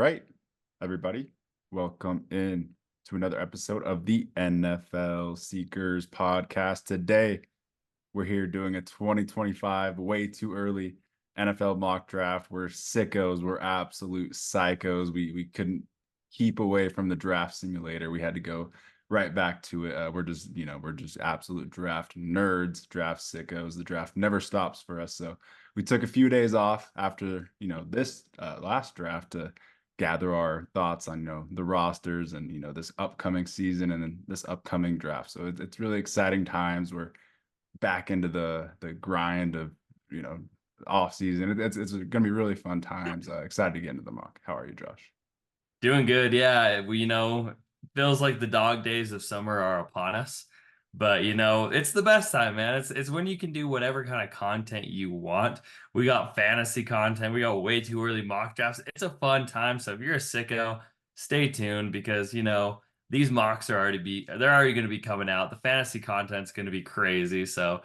right, everybody, welcome in to another episode of the NFL Seekers podcast. Today, we're here doing a 2025 way too early NFL mock draft. We're sickos. We're absolute psychos. We couldn't keep away from the draft simulator. We had to go right back to it. We're just absolute draft nerds, draft sickos. The draft never stops for us. So we took a few days off after this last draft to gather our thoughts on the rosters and this upcoming season and then this upcoming draft. So it's really exciting times. We're back into the grind of off season. It's going to be really fun times. Excited to get into the mock. How are you, Josh? Doing good, yeah. Feels like the dog days of summer are upon us. But it's the best time, man. It's when you can do whatever kind of content you want. We got fantasy content, we got way too early mock drafts. It's a fun time. So if you're a sicko, stay tuned because these mocks they're already gonna be coming out. The fantasy content's gonna be crazy. So,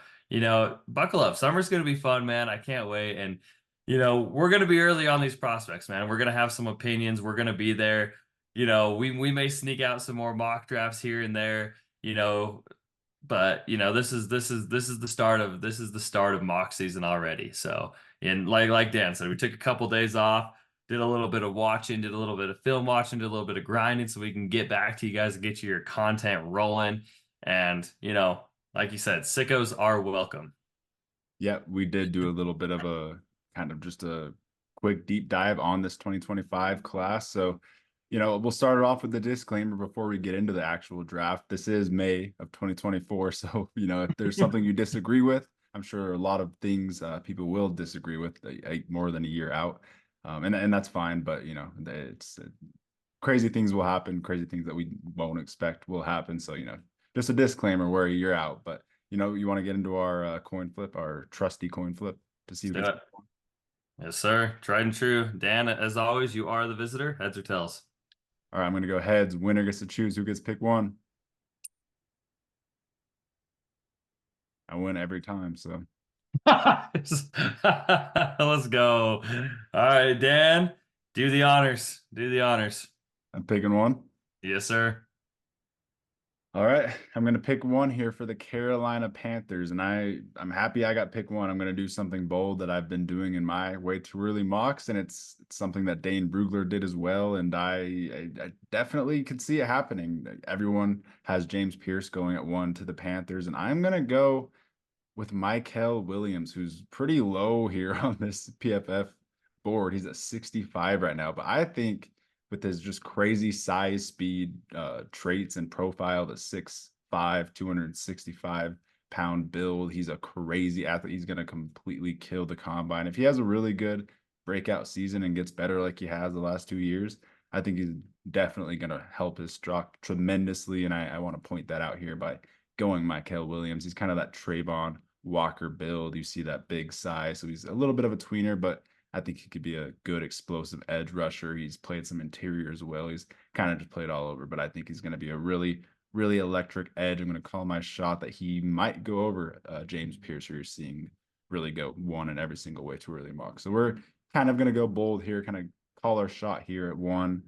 buckle up. Summer's gonna be fun, man. I can't wait. And we're going to be early on these prospects, man. We're going to have some opinions. We're going to be there. We may sneak out some more mock drafts here and there, but this is the start of mock season already. So, and like Dan said, we took a couple days off, did a little bit of watching, did a little bit of film watching, did a little bit of grinding so we can get back to you guys and get you your content rolling. And, like you said, sickos are welcome. Yeah, we did do a little bit of a kind of just a quick deep dive on this 2025 class. So, we'll start it off with the disclaimer before we get into the actual draft. This is May of 2024. So, if there's something you disagree with, I'm sure a lot of things people will disagree with more than a year out. And that's fine. But, it's crazy things will happen. Crazy things that we won't expect will happen. So, just a disclaimer where you're out. But, you want to get into our coin flip, our trusty coin flip to see who Let's gets do it. Yes, sir. Tried and true. Dan, as always, you are the visitor. Heads or tails? All right, I'm going to go heads. Winner gets to choose who gets pick one. I win every time, so. Let's go. All right, Dan, do the honors. Do the honors. I'm picking one. Yes, sir. All right, I'm going to pick one here for the Carolina Panthers, and I'm happy I got pick one. I'm going to do something bold that I've been doing in my way too early mocks, and it's something that Dane Brugler did as well, and I definitely could see it happening. Everyone has James Pierce going at one to the Panthers, and I'm going to go with Mykel Williams, who's pretty low here on this PFF board. He's at 65 right now, but I think with his just crazy size, speed, traits, and profile, the 6'5", 265-pound build, he's a crazy athlete. He's going to completely kill the combine. If he has a really good breakout season and gets better like he has the last 2 years, I think he's definitely going to help his stock tremendously. And I want to point that out here by going Mykel Williams. He's kind of that Trayvon Walker build. You see that big size. So he's a little bit of a tweener, but I think he could be a good explosive edge rusher. He's played some interior as well. He's kind of just played all over, but I think he's going to be a really, really electric edge. I'm going to call my shot that he might go over James Pierce, who you're seeing really go one in every single way too early mock. So we're kind of going to go bold here, kind of call our shot here at one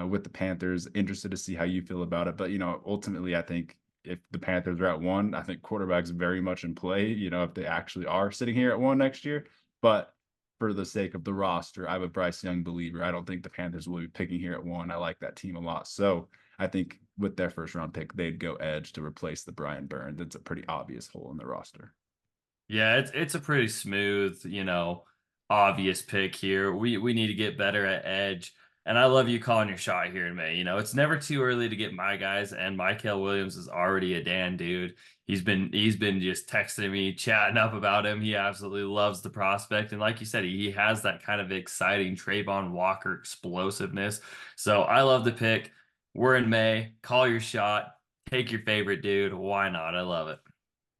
with the Panthers. Interested to see how you feel about it. But, ultimately, I think if the Panthers are at one, I think quarterback's very much in play, if they actually are sitting here at one next year. But for the sake of the roster, I'm a Bryce Young believer. I don't think the Panthers will be picking here at one. I like that team a lot. So I think with their first round pick, they'd go edge to replace the Brian Burns. It's a pretty obvious hole in the roster. Yeah, it's a pretty smooth, obvious pick here. We need to get better at edge. And I love you calling your shot here in May. It's never too early to get my guys, and Mykel Williams is already a Dan dude. He's been just texting me, chatting up about him. He absolutely loves the prospect. And like you said, he has that kind of exciting Trayvon Walker explosiveness. So I love the pick. We're in May. Call your shot. Take your favorite dude. Why not? I love it.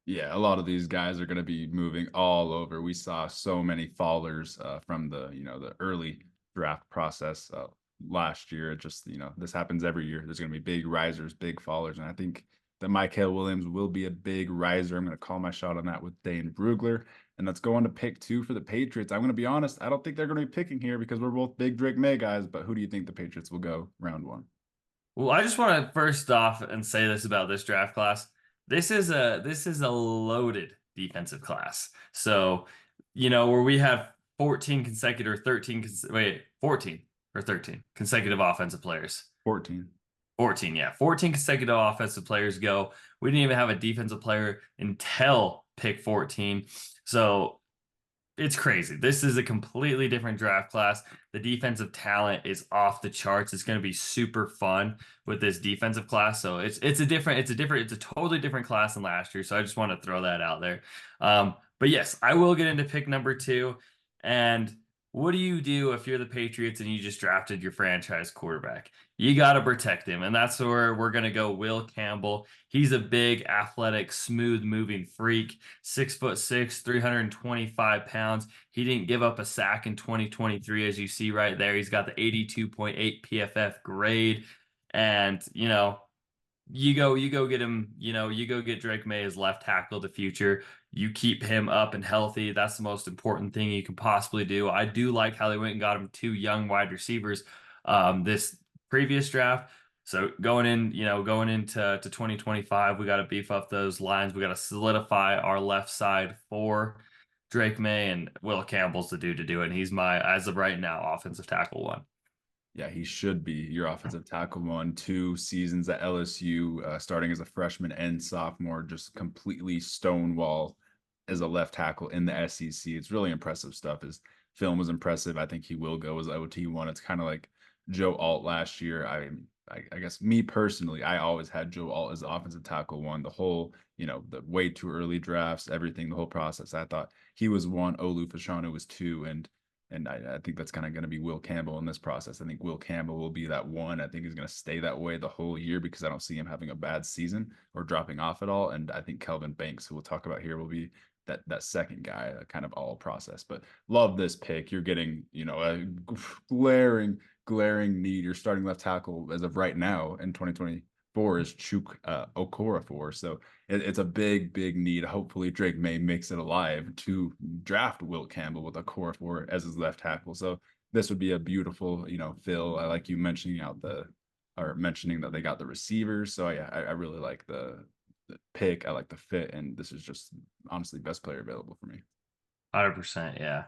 Yeah, a lot of these guys are going to be moving all over. We saw so many fallers from the early draft process last year. It just, this happens every year. There's going to be big risers, big fallers. And I think that Mykel Williams will be a big riser. I'm going to call my shot on that with Dane Brugler. And let's go on to pick 2 for the Patriots. I'm going to be honest, I don't think they're going to be picking here because we're both big Drake May guys, but who do you think the Patriots will go round 1? Well, I just want to first off and say this about this draft class. This is a loaded defensive class. So, where we have 14 consecutive 13 wait, 14 or 13 consecutive offensive players. 14. 14, yeah. 14 consecutive offensive players go. We didn't even have a defensive player until pick 14. So it's crazy. This is a completely different draft class. The defensive talent is off the charts. It's going to be super fun with this defensive class. So it's a totally different class than last year. So I just want to throw that out there. But yes, I will get into pick number 2. And what do you do if you're the Patriots and you just drafted your franchise quarterback? You got to protect him. And that's where we're going to go Will Campbell. He's a big, athletic, smooth moving freak, 6'6", 325 pounds. He didn't give up a sack in 2023, as you see right there. He's got the 82.8 PFF grade. And, you go get him, you go get Drake May as left tackle of the future. You keep him up and healthy. That's the most important thing you can possibly do. I do like how they went and got him 2 young wide receivers this previous draft. So going into 2025, we got to beef up those lines. We got to solidify our left side for Drake May, and Will Campbell's the dude to do it. And he's my, as of right now, offensive tackle 1. Yeah, he should be your offensive tackle 1. 2 seasons at LSU, starting as a freshman and sophomore, just completely stonewall as a left tackle in the SEC. It's really impressive stuff. His film was impressive. I think he will go as OT1. It's kind of like Joe Alt last year. I guess me personally, I always had Joe Alt as the offensive tackle 1. The whole, the way too early drafts, everything, the whole process. I thought he was 1, Olu Fashanu was 2, and I think that's kind of going to be Will Campbell in this process. I think Will Campbell will be that 1. I think he's going to stay that way the whole year because I don't see him having a bad season or dropping off at all. And I think Kelvin Banks, who we'll talk about here, will be that second guy, kind of all process. But love this pick. You're getting, a glaring need. Your starting left tackle as of right now in 2024 is Chuk Okorafor. So it's a big need. Hopefully Drake May makes it alive to draft Will Campbell with Okorafor as his left tackle. So this would be a beautiful, fill. I like you mentioning that they got the receivers. So yeah, I really like the pick. I like the fit, and this is just honestly best player available for me. 100%, yeah.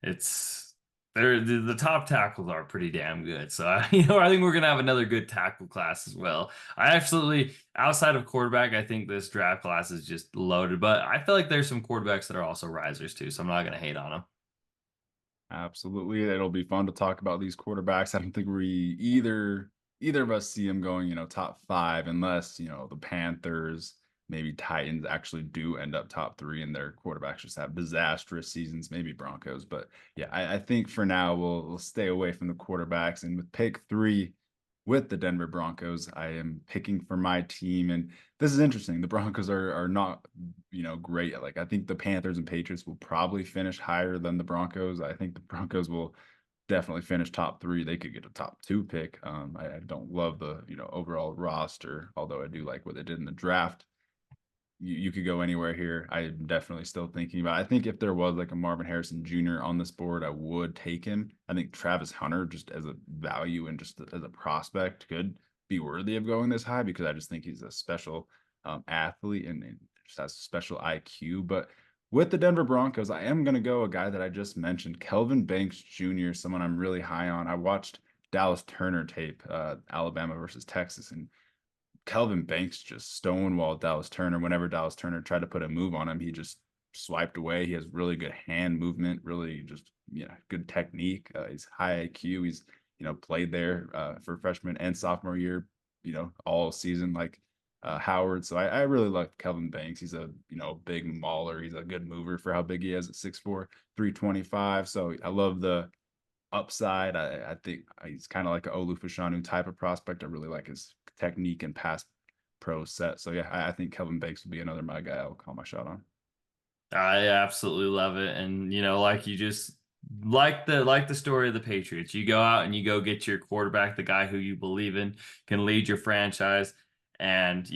It's the top tackles are pretty damn good. So I think we're gonna have another good tackle class as well. I absolutely, outside of quarterback, I think this draft class is just loaded. But I feel like there's some quarterbacks that are also risers too. So I'm not gonna hate on them. Absolutely. It'll be fun to talk about these quarterbacks. I don't think we either of us see them going, top 5 unless, the Panthers, maybe Titans actually do end up top 3 and their quarterbacks just have disastrous seasons, maybe Broncos. But yeah, I think for now we'll stay away from the quarterbacks. And with pick 3 with the Denver Broncos, I am picking for my team. And this is interesting. The Broncos are not, great. Like I think the Panthers and Patriots will probably finish higher than the Broncos. I think the Broncos will definitely finish top 3. They could get a top 2 pick. I don't love the, overall roster, although I do like what they did in the draft. You could go anywhere here. I'm definitely still thinking about. I think if there was like a Marvin Harrison Jr. on this board, I would take him. I think Travis Hunter, just as a value and just as a prospect, could be worthy of going this high because I just think he's a special athlete and just has special IQ. But with the Denver Broncos, I am going to go a guy that I just mentioned, Kelvin Banks Jr., someone I'm really high on. I watched Dallas Turner tape, Alabama versus Texas, and Kelvin Banks just stonewalled Dallas Turner. Whenever Dallas Turner tried to put a move on him, he just swiped away. He has really good hand movement, really just good technique. He's high IQ. He's played there for freshman and sophomore year, all season like Howard. So I really like Kelvin Banks. He's a big mauler. He's a good mover for how big he is at 6'4", 325. So I love the upside. I think he's kind of like an Olu Fashanu type of prospect. I really like his technique and pass pro set. So yeah, I think Kelvin Banks will be another my guy I'll call my shot on. I absolutely love it. And like you just like the story of the Patriots. You go out and you go get your quarterback, the guy who you believe in can lead your franchise. And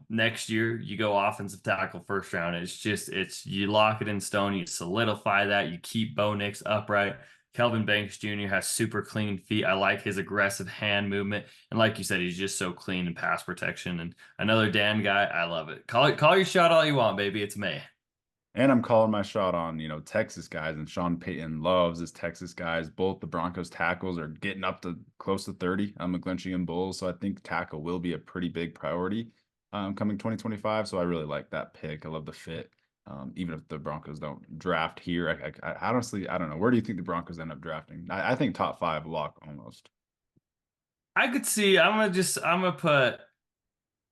next year you go offensive tackle first round. It's you lock it in stone, you solidify that, you keep Bo Nix upright. Kelvin Banks Jr. has super clean feet. I like his aggressive hand movement. And like you said, he's just so clean in pass protection. And another Dan guy, I love it. Call your shot all you want, baby. It's May. And I'm calling my shot on, Texas guys, and Sean Payton loves his Texas guys. Both the Broncos tackles are getting up to close to 30. I'm McGlinchey and Bulls, so I think tackle will be a pretty big priority coming 2025. So I really like that pick. I love the fit. Even if the Broncos don't draft here, I honestly, I don't know. Where do you think the Broncos end up drafting? I think top five lock almost. I could see. I'm gonna put.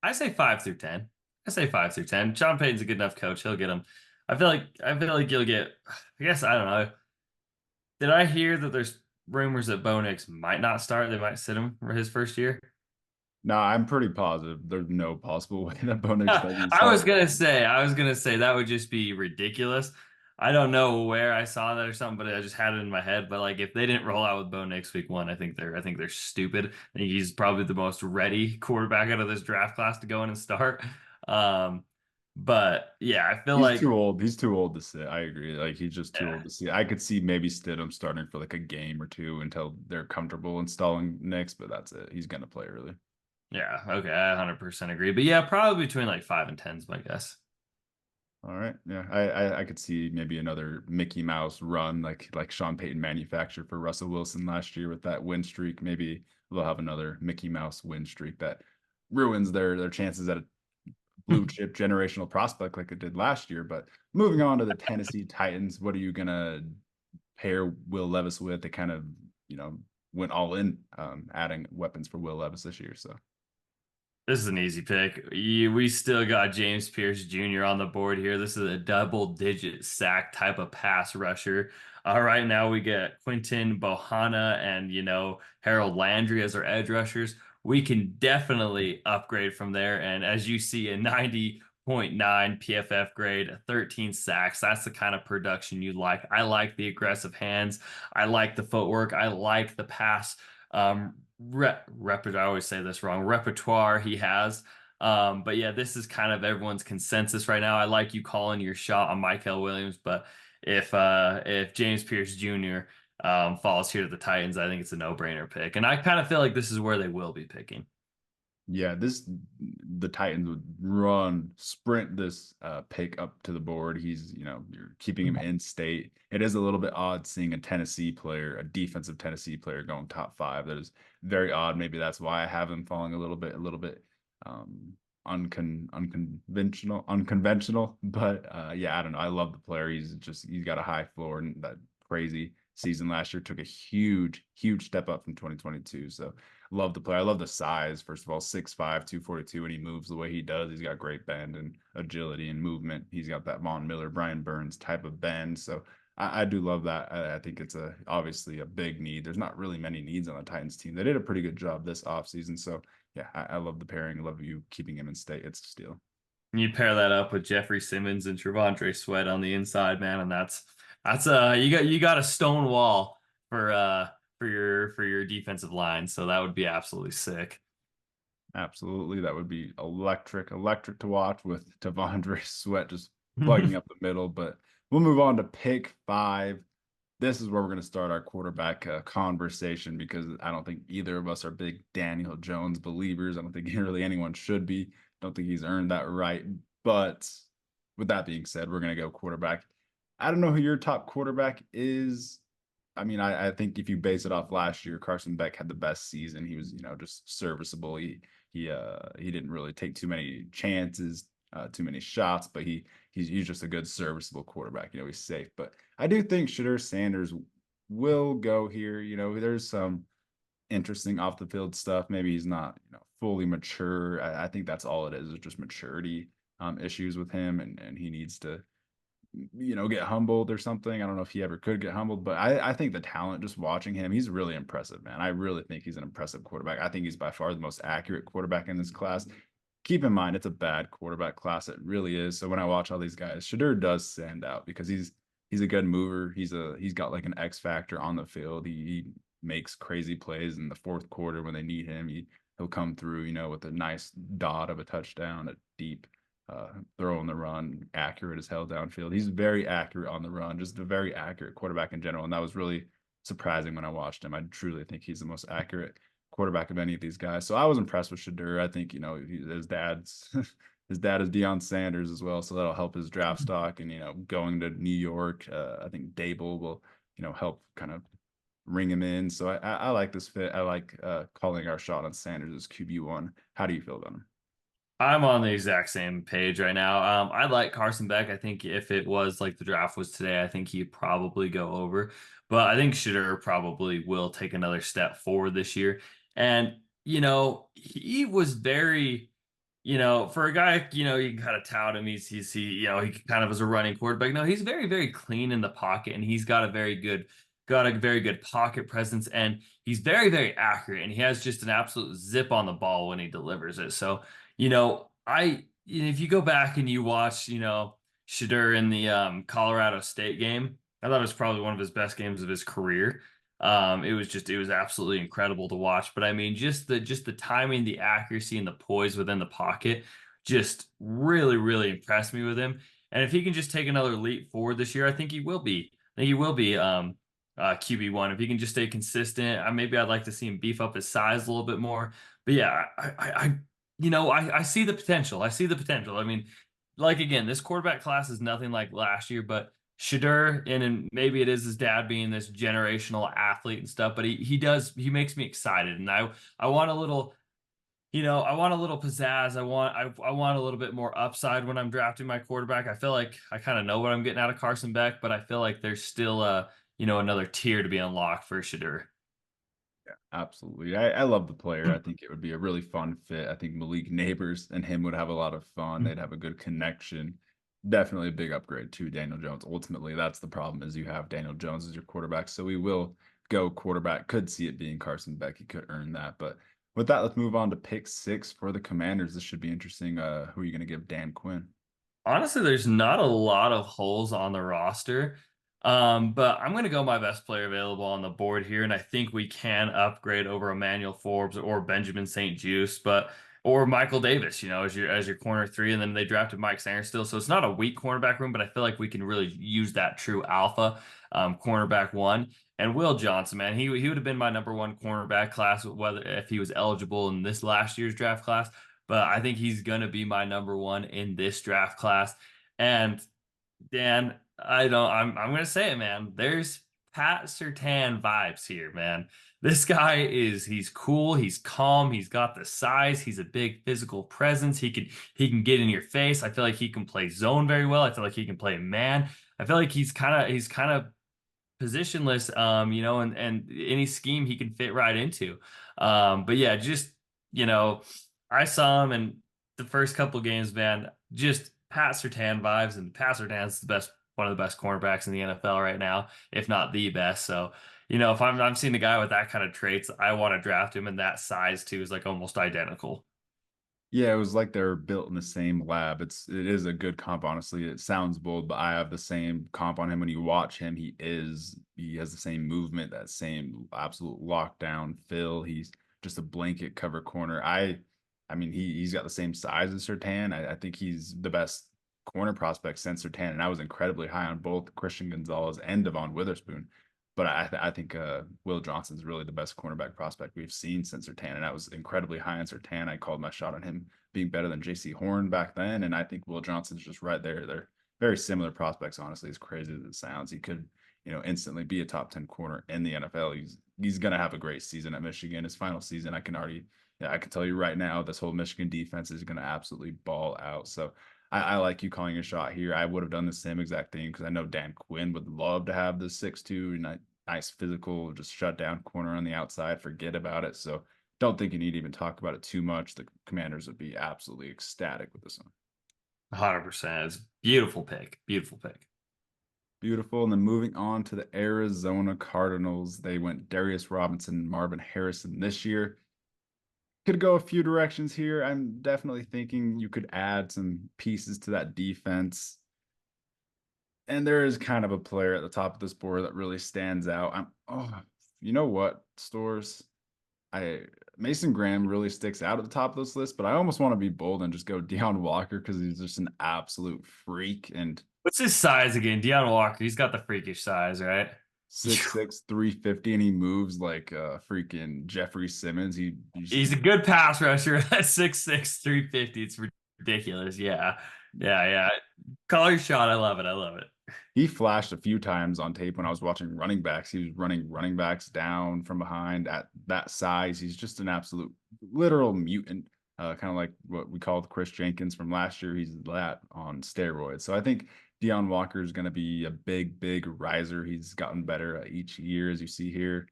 I say 5 through 10. I say 5 through 10. Sean Payton's a good enough coach. He'll get him. I feel like you'll get. I guess I don't know. Did I hear that there's rumors that Bo Nix might not start? They might sit him for his first year. No, I'm pretty positive there's no possible way that Bo Nix doesn't I was start. gonna say, I was gonna say that would just be ridiculous. I don't know where I saw that or something, but I just had it in my head. But like, if they didn't roll out with Bo Nix week one, I think they're stupid. I think he's probably the most ready quarterback out of this draft class to go in and start. Um, but yeah, I feel He's like too old. He's too old to sit. I agree. Like he's just too yeah, old to see. I could see maybe Stidham starting for like a game or two until they're comfortable installing Nix, but that's it. He's gonna play early. yeah, okay, I 100% agree. But yeah, probably between like 5 and 10's my guess. All right. Yeah. I could see maybe another Mickey Mouse run like Sean Payton manufactured for Russell Wilson last year with that win streak. Maybe they'll have another Mickey Mouse win streak that ruins their chances at a blue chip generational prospect like it did last year. But moving on to the Tennessee Titans, what are you gonna pair Will Levis with? They kind of, went all in adding weapons for Will Levis this year. So This is an easy pick. We still got James Pierce Jr. on the board here. This is a double-digit sack type of pass rusher. Right now we get Quinton Bohanna and Harold Landry as our edge rushers. We can definitely upgrade from there. And as you see, a 90.9 PFF grade, 13 sacks. That's the kind of production you like. I like the aggressive hands. I like the footwork. I like the pass. I always say this wrong, repertoire he has. But yeah, this is kind of everyone's consensus right now. I like you calling your shot on Michael Williams, but if James Pierce Jr. Falls here to the Titans, I think it's a no-brainer pick. And I kind of feel like this is where they will be picking. yeah, the Titans would sprint this pick up to the board. You're keeping him in state. It is a little bit odd seeing a Tennessee player, a defensive Tennessee player, going top five. That is very odd. Maybe that's why I have him falling a little bit unconventional. But yeah, I don't know. I love the player. He's got a high floor, and that crazy season last year took a huge step up from 2022. So love the player. I love the size. First of all, 6'5", 242, and he moves the way he does. He's got great bend and agility and movement. He's got that Von Miller, Brian Burns type of bend. So I do love that. I think it's obviously a big need. There's not really many needs on the Titans team. They did a pretty good job this offseason. So yeah, I love the pairing. I love you keeping him in state. It's a steal. You pair that up with Jeffrey Simmons and Trevontre Sweat on the inside, man, and that's you got a stone wall for your defensive line, so that would be absolutely sick. Absolutely. That would be electric to watch with Devondre Sweat just plugging up the middle. But we'll move on to pick five. This is where we're going to start our quarterback conversation because I don't think either of us are big Daniel Jones believers. I don't think really anyone should be. Don't think he's earned that right. But with that being said, we're going to go quarterback. I don't know who your top quarterback is. I mean, I think if you base it off last year, Carson Beck had the best season. He was, just serviceable. He didn't really take too many chances, too many shots, but he's just a good serviceable quarterback. He's safe. But I do think Shedeur Sanders will go here. There's some interesting off the field stuff. Maybe he's not, fully mature. I think that's all it is just maturity issues with him, and he needs to get humbled or something. I don't know if he ever could get humbled, but I think the talent, just watching him, he's really impressive, man. I really think he's an impressive quarterback. I think he's by far the most accurate quarterback in this class. Keep in mind, it's a bad quarterback class. It really is. So when I watch all these guys, Shedeur does stand out because he's a good mover. He's got like an X factor on the field. He makes crazy plays in the fourth quarter when they need him. He'll come through, with a nice dot of a touchdown, a deep throw on the run, accurate as hell downfield. He's very accurate on the run, just a very accurate quarterback in general. And that was really surprising when I watched him. I truly think he's the most accurate quarterback of any of these guys. So I was impressed with Shadur. I think, his dad's his dad is Deion Sanders as well, so that'll help his draft stock. And going to New York, I think Dable will help kind of ring him in. So I like this fit. I like calling our shot on Sanders as QB1. How do you feel about him? I'm on the exact same page right now. I like Carson Beck. I think if it was like the draft was today, I think he'd probably go over. But I think Shadur probably will take another step forward this year. And, he was very, for a guy, you can kind of tout him. He kind of is a running quarterback. No, he's very, very clean in the pocket, and he's got a very good pocket presence, and he's very, very accurate, and he has just an absolute zip on the ball when he delivers it. So, if you go back and you watch, Shadur in the Colorado State game, I thought it was probably one of his best games of his career. It was absolutely incredible to watch. But I mean, just the timing, the accuracy, and the poise within the pocket just really, really impressed me with him. And if he can just take another leap forward this year, I think he will be. I think he will be QB1 if he can just stay consistent. Maybe I'd like to see him beef up his size a little bit more. But yeah, I see the potential. I see the potential. I mean, like again, this quarterback class is nothing like last year, but Shadur, and maybe it is his dad being this generational athlete and stuff, but he makes me excited, and I want a little, I want a little pizzazz. I want a little bit more upside when I'm drafting my quarterback. I feel like I kind of know what I'm getting out of Carson Beck, but I feel like there's still another tier to be unlocked for Shadur. Yeah, absolutely. I love the player. I think it would be a really fun fit. I think Malik Neighbors and him would have a lot of fun. They'd have a good connection. Definitely a big upgrade to Daniel Jones. Ultimately, that's the problem is you have Daniel Jones as your quarterback. So we will go quarterback. Could see it being Carson Beck. He could earn that. But with that, let's move on to pick 6 for the Commanders. This should be interesting. Who are you going to give Dan Quinn? Honestly, there's not a lot of holes on the roster. But I'm going to go my best player available on the board here, and I think we can upgrade over Emmanuel Forbes or Benjamin St. Juice, or Michael Davis, as your corner 3, and then they drafted Mike Sanders still, so it's not a weak cornerback room, but I feel like we can really use that true alpha cornerback 1. And Will Johnson, man, he would have been my number 1 cornerback class, whether if he was eligible in this last year's draft class, but I think he's going to be my number 1 in this draft class. And Dan, I'm gonna say it, man. There's Pat Surtain vibes here, man. This guy he's cool, he's calm, he's got the size, he's a big physical presence. He can get in your face. I feel like he can play zone very well. I feel like he can play man. I feel like he's kind of positionless, and any scheme he can fit right into. But yeah, just you know, I saw him in the first couple games, man. Just Pat Surtain vibes, and Pat Surtain's one of the best cornerbacks in the NFL right now, if not the best. So, if I'm seeing a guy with that kind of traits, I want to draft him, and that size too is like almost identical. Yeah, it was like they're built in the same lab. It is a good comp, honestly. It sounds bold, but I have the same comp on him. When you watch him, he has the same movement, that same absolute lockdown feel. He's just a blanket cover corner. I mean, he's got the same size as Sertan. I think he's the best corner prospect since Sertan, and I was incredibly high on both Christian Gonzalez and Devon Witherspoon. But I think Will Johnson's really the best cornerback prospect we've seen since Sertan, and I was incredibly high on Sertan. I called my shot on him being better than J.C. Horn back then, and I think Will Johnson's just right there. They're very similar prospects, honestly, as crazy as it sounds. He could, instantly be a top 10 corner in the NFL. He's gonna have a great season at Michigan. His final season, yeah, I can tell you right now, this whole Michigan defense is gonna absolutely ball out. So I like you calling a shot here. I would have done the same exact thing because I know Dan Quinn would love to have the 6'2" and nice physical, just shut down corner on the outside. Forget about it. So don't think you need to even talk about it too much. The Commanders would be absolutely ecstatic with this one. 100%. It's beautiful pick. Beautiful pick. Beautiful. And then moving on to the Arizona Cardinals, they went Darius Robinson and Marvin Harrison this year. Could go a few directions here. I'm definitely thinking you could add some pieces to that defense. And there is kind of a player at the top of this board that really stands out. you know what, Stores? I Mason Graham really sticks out at the top of this list, but I almost want to be bold and just go Deion Walker because he's just an absolute freak and What's his size again? Deion Walker. He's got the freakish size, right? 6'6", 350, and he moves like freaking Jeffrey Simmons. He's a good pass rusher at 6'6", 350. It's ridiculous. Yeah. Yeah, yeah. Call your shot. I love it. I love it. he flashed a few times on tape when I was watching running backs. He was running running backs down from behind at that size. He's just an absolute literal mutant, kind of like what we called Chris Jenkins from last year. He's that on steroids. So I think Deion Walker is going to be a big, big riser. He's gotten better each year, as you see here.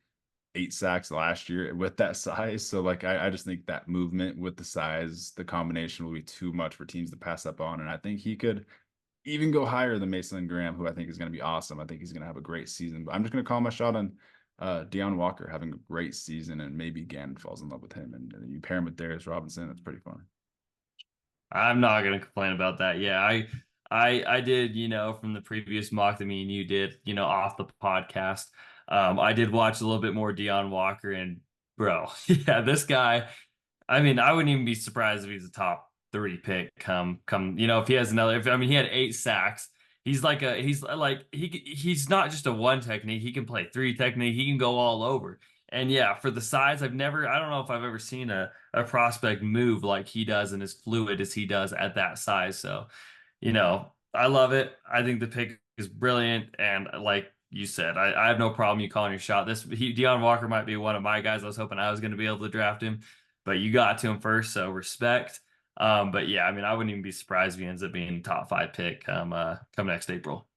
8 sacks last year with that size. So like I just think that movement with the size, the combination will be too much for teams to pass up on. And I think he could even go higher than Mason Graham, who I think is going to be awesome. I think he's going to have a great season. But I'm just going to call my shot on Deion Walker having a great season, and maybe Gannon falls in love with him, and you pair him with Darius Robinson. It's pretty fun. I'm not gonna complain about that. Yeah, I did, from the previous mock that me and you did, off the podcast. I did watch a little bit more Deion Walker and bro, yeah, this guy, I mean, I wouldn't even be surprised if he's a top three pick come, if he has another if I mean he had 8 sacks. He's not just a one technique, he can play three technique, he can go all over. And yeah, for the size, I don't know if I've ever seen a prospect move like he does and as fluid as he does at that size. So, I love it. I think the pick is brilliant. And like you said, I have no problem you calling your shot. Deion Walker might be one of my guys. I was hoping I was going to be able to draft him, but you got to him first, so respect. But yeah, I mean, I wouldn't even be surprised if he ends up being top five pick come next April.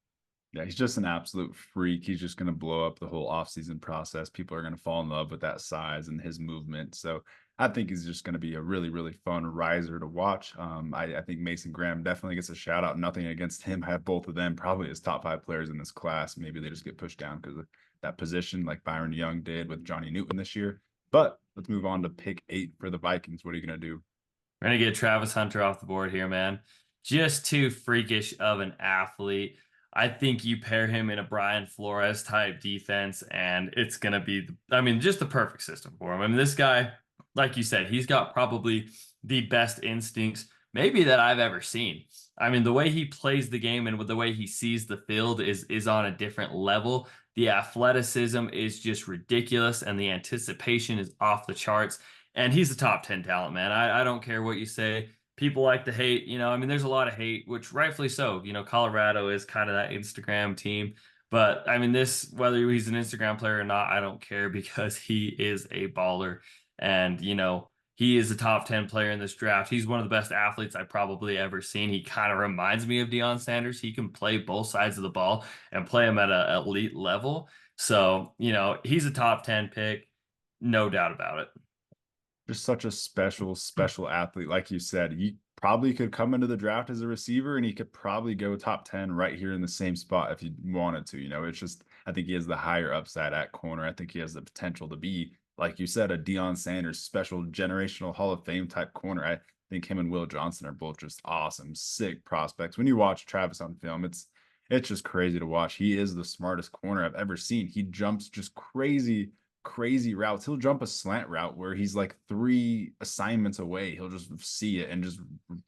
Yeah, he's just an absolute freak. He's just going to blow up the whole offseason process. People are going to fall in love with that size and his movement. So I think he's just going to be a really, really fun riser to watch. I think Mason Graham definitely gets a shout out. Nothing against him. I have both of them probably as top 5 players in this class. Maybe they just get pushed down because of that position, like Byron Young did with Johnny Newton this year. But let's move on to pick 8 for the Vikings. What are you going to do? We're gonna get Travis Hunter off the board here, man. Just too freakish of an athlete. I think you pair him in a Brian Flores type defense, and it's gonna be, I mean, just the perfect system for him. I mean, this guy, like you said, he's got probably the best instincts maybe that I've ever seen. I mean, the way he plays the game and with the way he sees the field is on a different level. The athleticism is just ridiculous, and the anticipation is off the charts. And he's a top 10 talent, man. I don't care what you say. People like to hate, I mean, there's a lot of hate, which rightfully so. Colorado is kind of that Instagram team. But I mean, whether he's an Instagram player or not, I don't care because he is a baller. And, he is a top 10 player in this draft. He's one of the best athletes I've probably ever seen. He kind of reminds me of Deion Sanders. He can play both sides of the ball and play them at an elite level. So, he's a top 10 pick, no doubt about it. Just such a special athlete. Like you said, he probably could come into the draft as a receiver and he could probably go top 10 right here in the same spot if he wanted to. It's just, I think he has the higher upside at corner. I think he has the potential to be, like you said, a Deion Sanders special generational Hall of Fame type corner. I think him and Will Johnson are both just awesome, sick prospects. When you watch Travis on film, it's just crazy to watch. He is the smartest corner I've ever seen. He jumps just crazy routes. He'll jump a slant route where he's like 3 assignments away. He'll just see it and just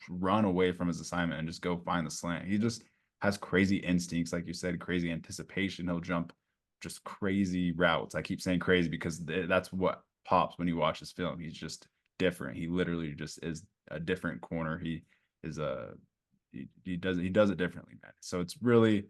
run away from his assignment and just go find the slant. He just has crazy instincts, like you said, crazy anticipation. He'll jump just crazy routes. I keep saying crazy because that's what pops when you watch his film. He's just different. He literally just is a different corner. He is he does it differently, man. So it's really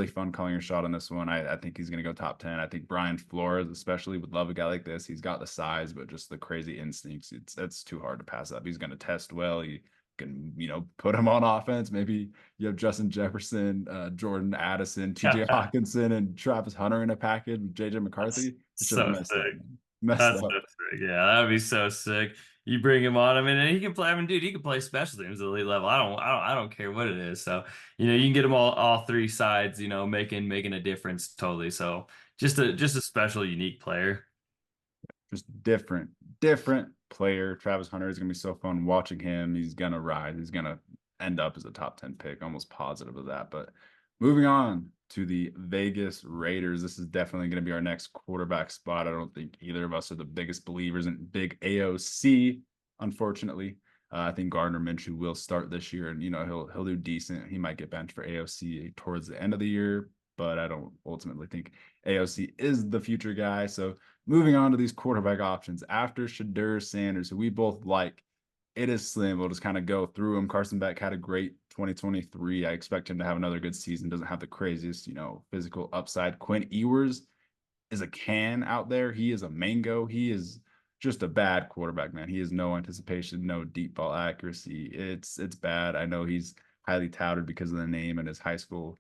fun calling your shot on this one. I think he's going to go top 10. I think Brian Flores, especially, would love a guy like this. He's got the size, but just the crazy instincts. It's too hard to pass up. He's going to test well. He can, put him on offense. Maybe you have Justin Jefferson, Jordan Addison, TJ Hawkinson, and Travis Hunter in a package with JJ McCarthy. It's just So messed sick. up, man. Messed That's up. so sick. Yeah, that'd be so sick. You bring him on. I mean, and he can play. I mean, dude, he can play special teams at elite level. I don't care what it is. So, you can get him all three sides. Making a difference totally. So, just a special, unique player. Just different player. Travis Hunter is gonna be so fun watching him. He's gonna rise. He's gonna end up as a top 10 pick, almost positive of that. But Moving on to the Vegas Raiders. This is definitely going to be our next quarterback spot. I don't think either of us are the biggest believers in big AOC, unfortunately. I think Gardner Minshew will start this year, and he'll do decent. He might get benched for AOC towards the end of the year, but I don't ultimately think AOC is the future guy. So moving on to these quarterback options after Shadur Sanders, who we both like, it is slim. We'll just kind of go through him. Carson Beck had a great 2023. I expect him to have another good season. Doesn't have the craziest, physical upside. Quinn Ewers is a can out there. He is a mango. He is just a bad quarterback, man. He has no anticipation, no deep ball accuracy. It's bad. I know he's highly touted because of the name and his high school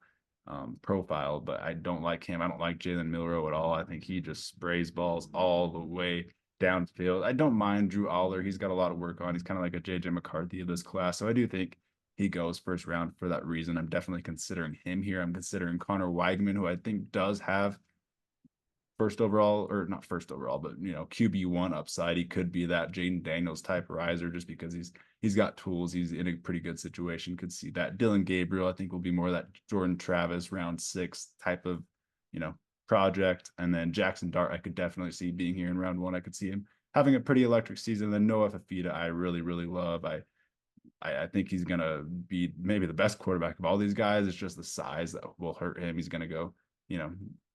profile, but I don't like him. I don't like Jalen Milroe at all. I think he just sprays balls all the way downfield. I don't mind Drew Aller. He's got a lot of work on. He's kind of like a JJ McCarthy of this class. So I do think he goes first round for that reason. I'm definitely considering him here. I'm considering Connor Weigman, who I think does have first overall, or not first overall, but QB1 upside. He could be that Jaden Daniels type riser just because he's got tools. He's in a pretty good situation. Could see that. Dylan Gabriel, I think, will be more that Jordan Travis round 6 type of, project. And then Jackson Dart, I could definitely see being here in round 1. I could see him having a pretty electric season. And then Noah Fafita, I really, really love. I think he's gonna be maybe the best quarterback of all these guys. It's just the size that will hurt him. He's gonna go, you know,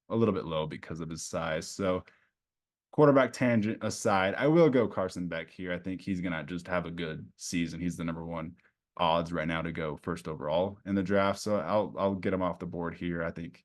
a little bit low because of his size. So quarterback tangent aside, I will go Carson Beck here. I think he's gonna just have a good season. He's the number 1 odds right now to go first overall in the draft. So I'll get him off the board here. I think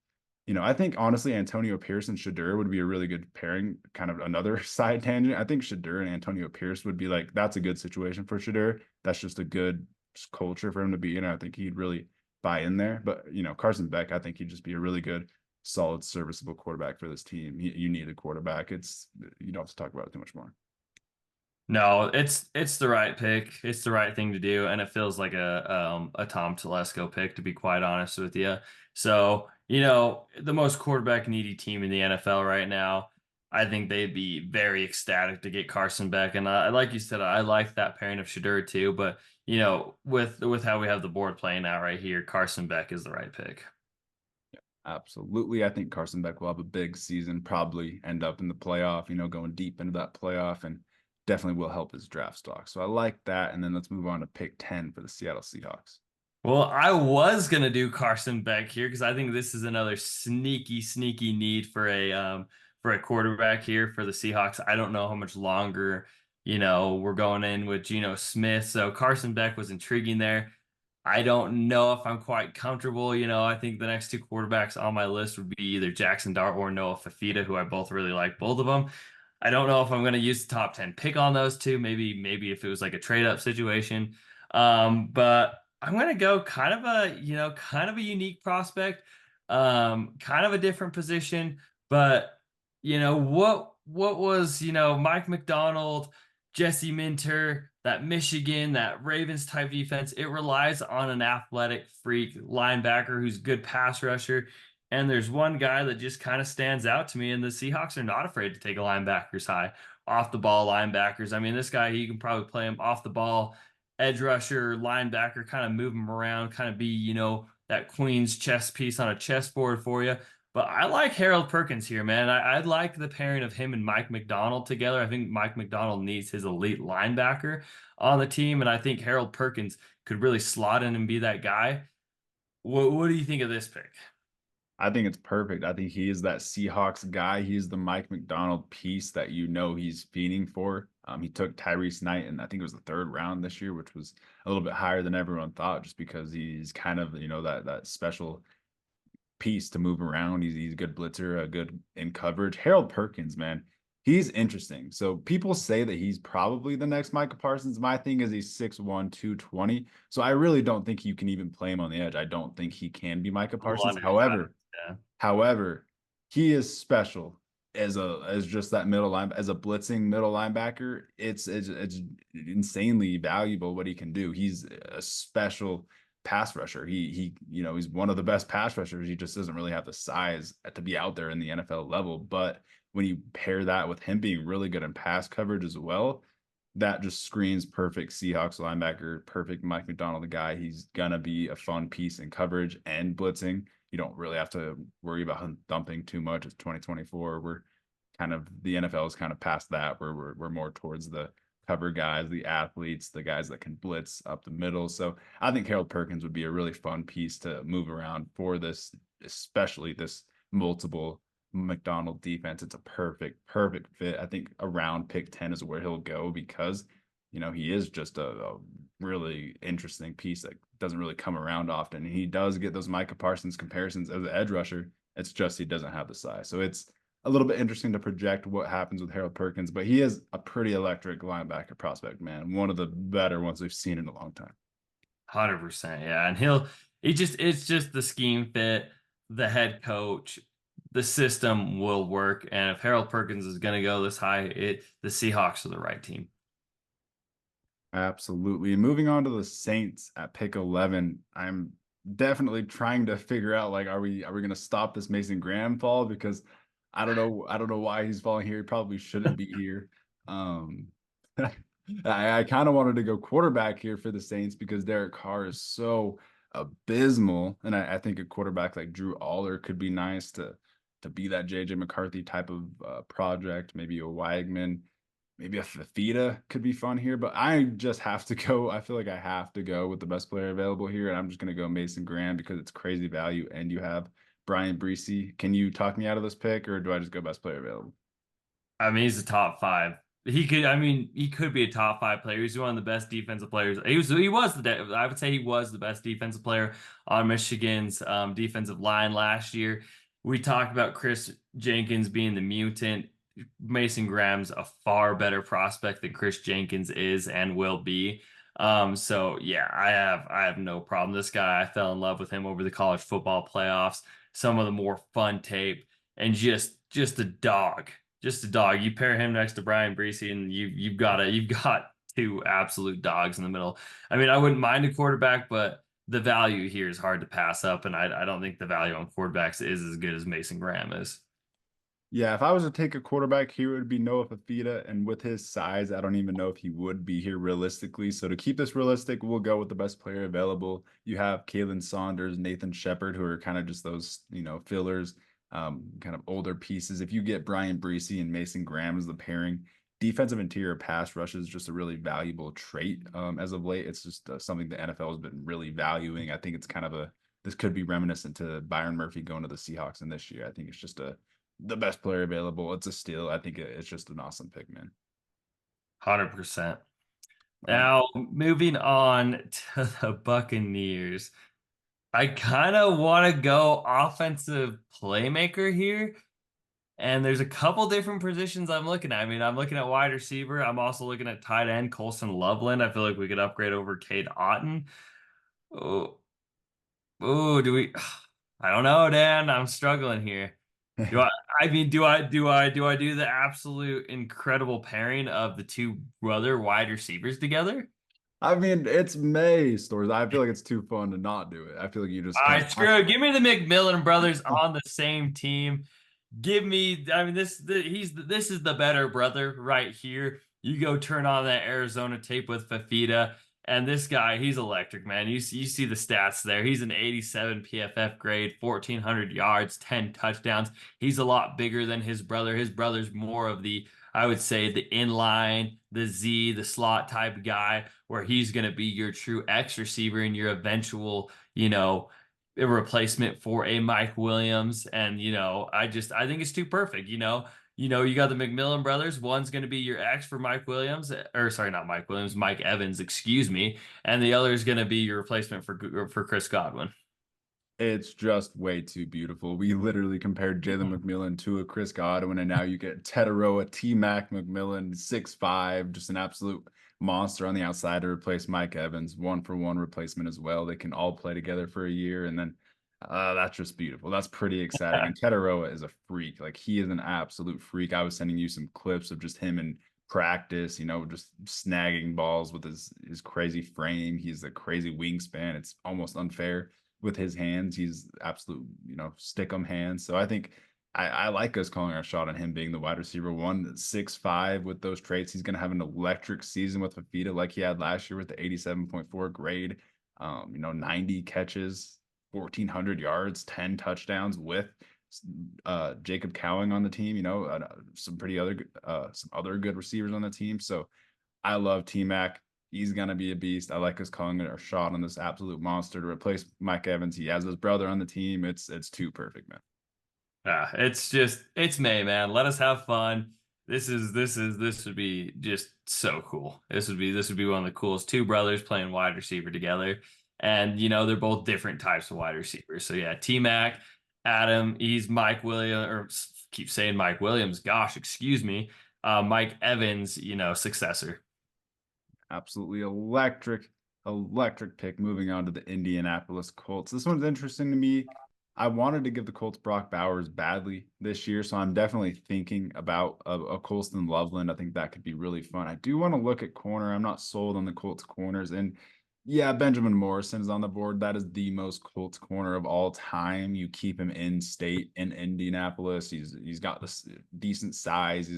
honestly Antonio Pierce and Shadur would be a really good pairing. Kind of another side tangent. I think Shadur and Antonio Pierce would be like, that's a good situation for Shadur. That's just a good culture for him to be in. I think he'd really buy in there. But Carson Beck, I think he'd just be a really good, solid, serviceable quarterback for this team. You need a quarterback. You don't have to talk about it too much more. No, it's the right pick. It's the right thing to do, and it feels like a Tom Telesco pick, to be quite honest with you. So, the most quarterback needy team in the NFL right now, I think they'd be very ecstatic to get Carson Beck. And like you said, I like that pairing of Shadur too. But with how we have the board playing out right here, Carson Beck is the right pick. Absolutely. I think Carson Beck will have a big season, probably end up in the playoff, going deep into that playoff, and definitely will help his draft stock. So I like that. And then let's move on to pick 10 for the Seattle Seahawks. Well, I was gonna do Carson Beck here because I think this is another sneaky, sneaky need for a quarterback here for the Seahawks. I don't know how much longer, we're going in with Geno Smith. So Carson Beck was intriguing there. I don't know if I'm quite comfortable. I think the next 2 quarterbacks on my list would be either Jackson Dart or Noah Fafita, who I both really like, both of them. I don't know if I'm going to use the top 10 pick on those two. Maybe if it was like a trade up situation. But I'm going to go kind of a unique prospect, kind of a different position. But what was, Mike McDonald, Jesse Minter, that Michigan, that Ravens type defense, it relies on an athletic freak linebacker who's a good pass rusher. And there's one guy that just kind of stands out to me, and the Seahawks are not afraid to take a linebackers high, off the ball linebackers. I mean, this guy, you can probably play him off the ball, edge rusher, linebacker, kind of move him around, kind of be, that Queen's chess piece on a chessboard for you. But I like Harold Perkins here, man. I like the pairing of him and Mike McDonald together. I think Mike McDonald needs his elite linebacker on the team, and I think Harold Perkins could really slot in and be that guy. What do you think of this pick? I think it's perfect. I think he is that Seahawks guy. He's the Mike McDonald piece that he's feeding for. He took Tyrese Knight, and I think it was the 3rd round this year, which was a little bit higher than everyone thought, just because he's kind of that special piece to move around. He's a good blitzer, a good in coverage. Harold Perkins, man, he's interesting. So people say that he's probably the next Micah Parsons. My thing is he's 6'1", 220. So I really don't think you can even play him on the edge. I don't think he can be Micah A Parsons. lot of yeah. However, he is special as just that middle line as a blitzing middle linebacker. It's insanely valuable what he can do. He's a special pass rusher. He's one of the best pass rushers. He just doesn't really have the size to be out there in the NFL level. But when you pair that with him being really good in pass coverage as well, that just screams perfect Seahawks linebacker, perfect Mike McDonald, the guy. He's gonna be a fun piece in coverage and blitzing. you don't really have to worry about him dumping too much. It's 2024. We're kind of the NFL is kind of past that where we're more towards the cover guys, the athletes, the guys that can blitz up the middle. So I think Harold Perkins would be a really fun piece to move around for this, especially this multiple McDonald defense. It's a perfect fit. I think around pick 10 is where he'll go because, he is just a really interesting piece that doesn't really come around often. And he does get those Micah Parsons comparisons as an edge rusher. It's just he doesn't have the size. So it's a little bit interesting to project what happens with Harold Perkins, but he is a pretty electric linebacker prospect, man. One of the better ones we've seen in a long time. 100%. Yeah. And it's just the scheme fit, the head coach, the system will work. And if Harold Perkins is going to go this high, the Seahawks are the right team. Absolutely. Moving on to the Saints at pick 11, I'm definitely trying to figure out like, are we going to stop this Mason Graham fall? Because I don't know why he's falling here. He probably shouldn't be here. Um, I kind of wanted to go quarterback here for the Saints because Derek Carr is so abysmal, and I think a quarterback like Drew Aller could be nice to be that JJ McCarthy type of project. Maybe a Wagman, maybe a Fafita could be fun here. But I just have to go. I feel like I have to go with the best player available here, and I'm just going to go Mason Graham because it's crazy value, and you have Brian Breesy. Can you talk me out of this pick, or do I just go best player available? I mean, he's a top five. He could be a top five player. He's one of the best defensive players. I would say he was the best defensive player on Michigan's defensive line last year. We talked about Chris Jenkins being the mutant. Mason Graham's a far better prospect than Chris Jenkins is and will be. So yeah, I have no problem. This guy, I fell in love with him over the college football playoffs. Some of the more fun tape and just a dog. Just a dog. You pair him next to Brian Breesy, and you've got two absolute dogs in the middle. I mean, I wouldn't mind a quarterback, but the value here is hard to pass up, and I don't think the value on quarterbacks is as good as Mason Graham is. Yeah, if I was to take a quarterback here, it would be Noah Fafita. And with his size, I don't even know if he would be here realistically. So to keep this realistic, we'll go with the best player available. You have Kalen Saunders, Nathan Shepard, who are kind of just those, fillers, kind of older pieces. If you get Brian Breesy and Mason Graham as the pairing, defensive interior pass rush is just a really valuable trait as of late. It's just something the NFL has been really valuing. I think it's kind of this could be reminiscent to Byron Murphy going to the Seahawks in this year. I think it's just the best player available. It's a steal. I think it's just an awesome pick, man. 100%. All right. Now, moving on to the Buccaneers. I kind of want to go offensive playmaker here. And there's a couple different positions I'm looking at. I mean, I'm looking at wide receiver. I'm also looking at tight end, Colson Loveland. I feel like we could upgrade over Cade Otton. Oh, oh, do we? I don't know, Dan. I'm struggling here. Do I? I mean, do I do the absolute incredible pairing of the two brother wide receivers together? I mean, it's May stores. I feel like it's too fun to not do it. I feel like you just All kind right, of have screw it. Give me the McMillan brothers on the same team. Give me, I mean, this is the better brother right here. You go turn on that Arizona tape with Fafita, and this guy, he's electric, man. You see the stats there. He's an 87 PFF grade, 1,400 yards, 10 touchdowns. He's a lot bigger than his brother. His brother's more of the, I would say, the inline, the Z, the slot type guy, where he's going to be your true X receiver and your eventual, a replacement for a Mike Williams. And, I think it's too perfect, you got the McMillan brothers. One's going to be your X for Mike Williams, or sorry, not Mike Williams, Mike Evans, excuse me. And the other is going to be your replacement for Chris Godwin. It's just way too beautiful. We literally compared Jalen McMillan to a Chris Godwin, and now you get Tetaroa, T-Mac McMillan, 6'5", just an absolute monster on the outside to replace Mike Evans, one-for-one replacement as well. They can all play together for a year, and then that's just beautiful. That's pretty exciting. And Tetaroa is a freak. Like, he is an absolute freak. I was sending you some clips of just him in practice, just snagging balls with his crazy frame. He's a crazy wingspan. It's almost unfair with his hands. He's absolute, stick 'em hands. So I think I like us calling our shot on him being the wide receiver one, 6'5" with those traits. He's going to have an electric season with Fafita like he had last year with the 87.4 grade, 90 catches, 1,400 yards, 10 touchdowns with Jacob Cowing on the team, some other good receivers on the team. So I love T-Mac. He's going to be a beast. I like us calling it our shot on this absolute monster to replace Mike Evans. He has his brother on the team. It's too perfect, man. It's May, man. Let us have fun. This would be just so cool. This would be one of the coolest two brothers playing wide receiver together. And they're both different types of wide receivers. So yeah, T-Mac, Adam, he's Mike Williams, or keep saying Mike Williams, gosh, excuse me. Mike Evans, successor. Absolutely electric pick. Moving on to the Indianapolis Colts. This one's interesting to me. I wanted to give the Colts Brock Bowers badly this year, so I'm definitely thinking about a Colston Loveland. I think that could be really fun. I do want to look at corner. I'm not sold on the Colts corners, and yeah, Benjamin Morrison is on the board. That is the most Colts corner of all time. You keep him in state in Indianapolis. He's got this decent size.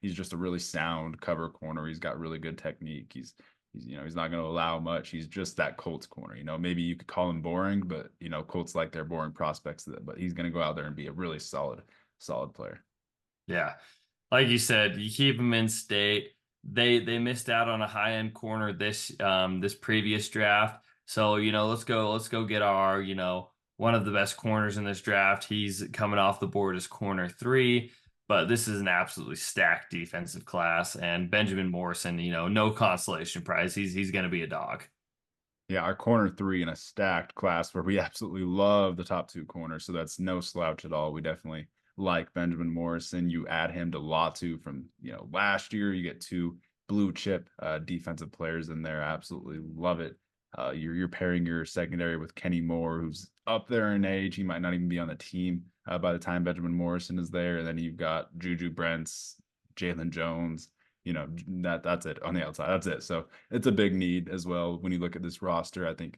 He's just a really sound cover corner. He's got really good technique. He's not going to allow much. He's just that Colts corner. Maybe you could call him boring, but Colts like their boring prospects. But he's going to go out there and be a really solid player. Yeah. Like you said, you keep him in state. They missed out on a high end corner this previous draft. So, let's go get our, one of the best corners in this draft. He's coming off the board as corner three, but this is an absolutely stacked defensive class. And Benjamin Morrison, no consolation prize. He's gonna be a dog. Yeah, our corner three in a stacked class where we absolutely love the top two corners. So that's no slouch at all. We definitely like Benjamin Morrison. You add him to Latu from last year. You get two blue chip defensive players in there. Absolutely love it. You're pairing your secondary with Kenny Moore, who's up there in age. He might not even be on the team by the time Benjamin Morrison is there. And then you've got Juju Brents, Jalen Jones. That's it on the outside. That's it. So it's a big need as well. When you look at this roster, I think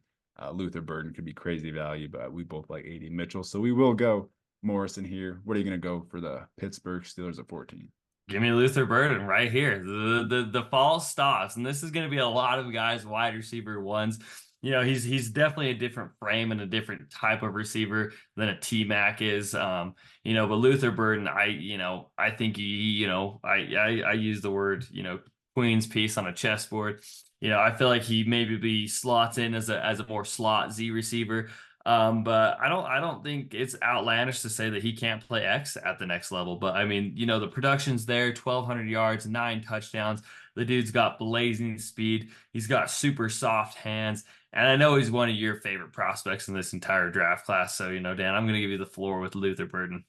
Luther Burden could be crazy value, but we both like AD Mitchell. So we will go Morrison here. What are you going to go for the Pittsburgh Steelers at 14? Give me Luther Burden right here. The fall stops, and this is going to be a lot of guys wide receiver ones. He's definitely a different frame and a different type of receiver than a T Mac is. But Luther Burden, I think I use the word Queen's piece on a chessboard. I feel like he maybe slots in as a more slot Z receiver. But I don't think it's outlandish to say that he can't play X at the next level. But I mean, the production's there, 1,200 yards, 9 touchdowns. The dude's got blazing speed. He's got super soft hands. And I know he's one of your favorite prospects in this entire draft class. So, Dan, I'm going to give you the floor with Luther Burden.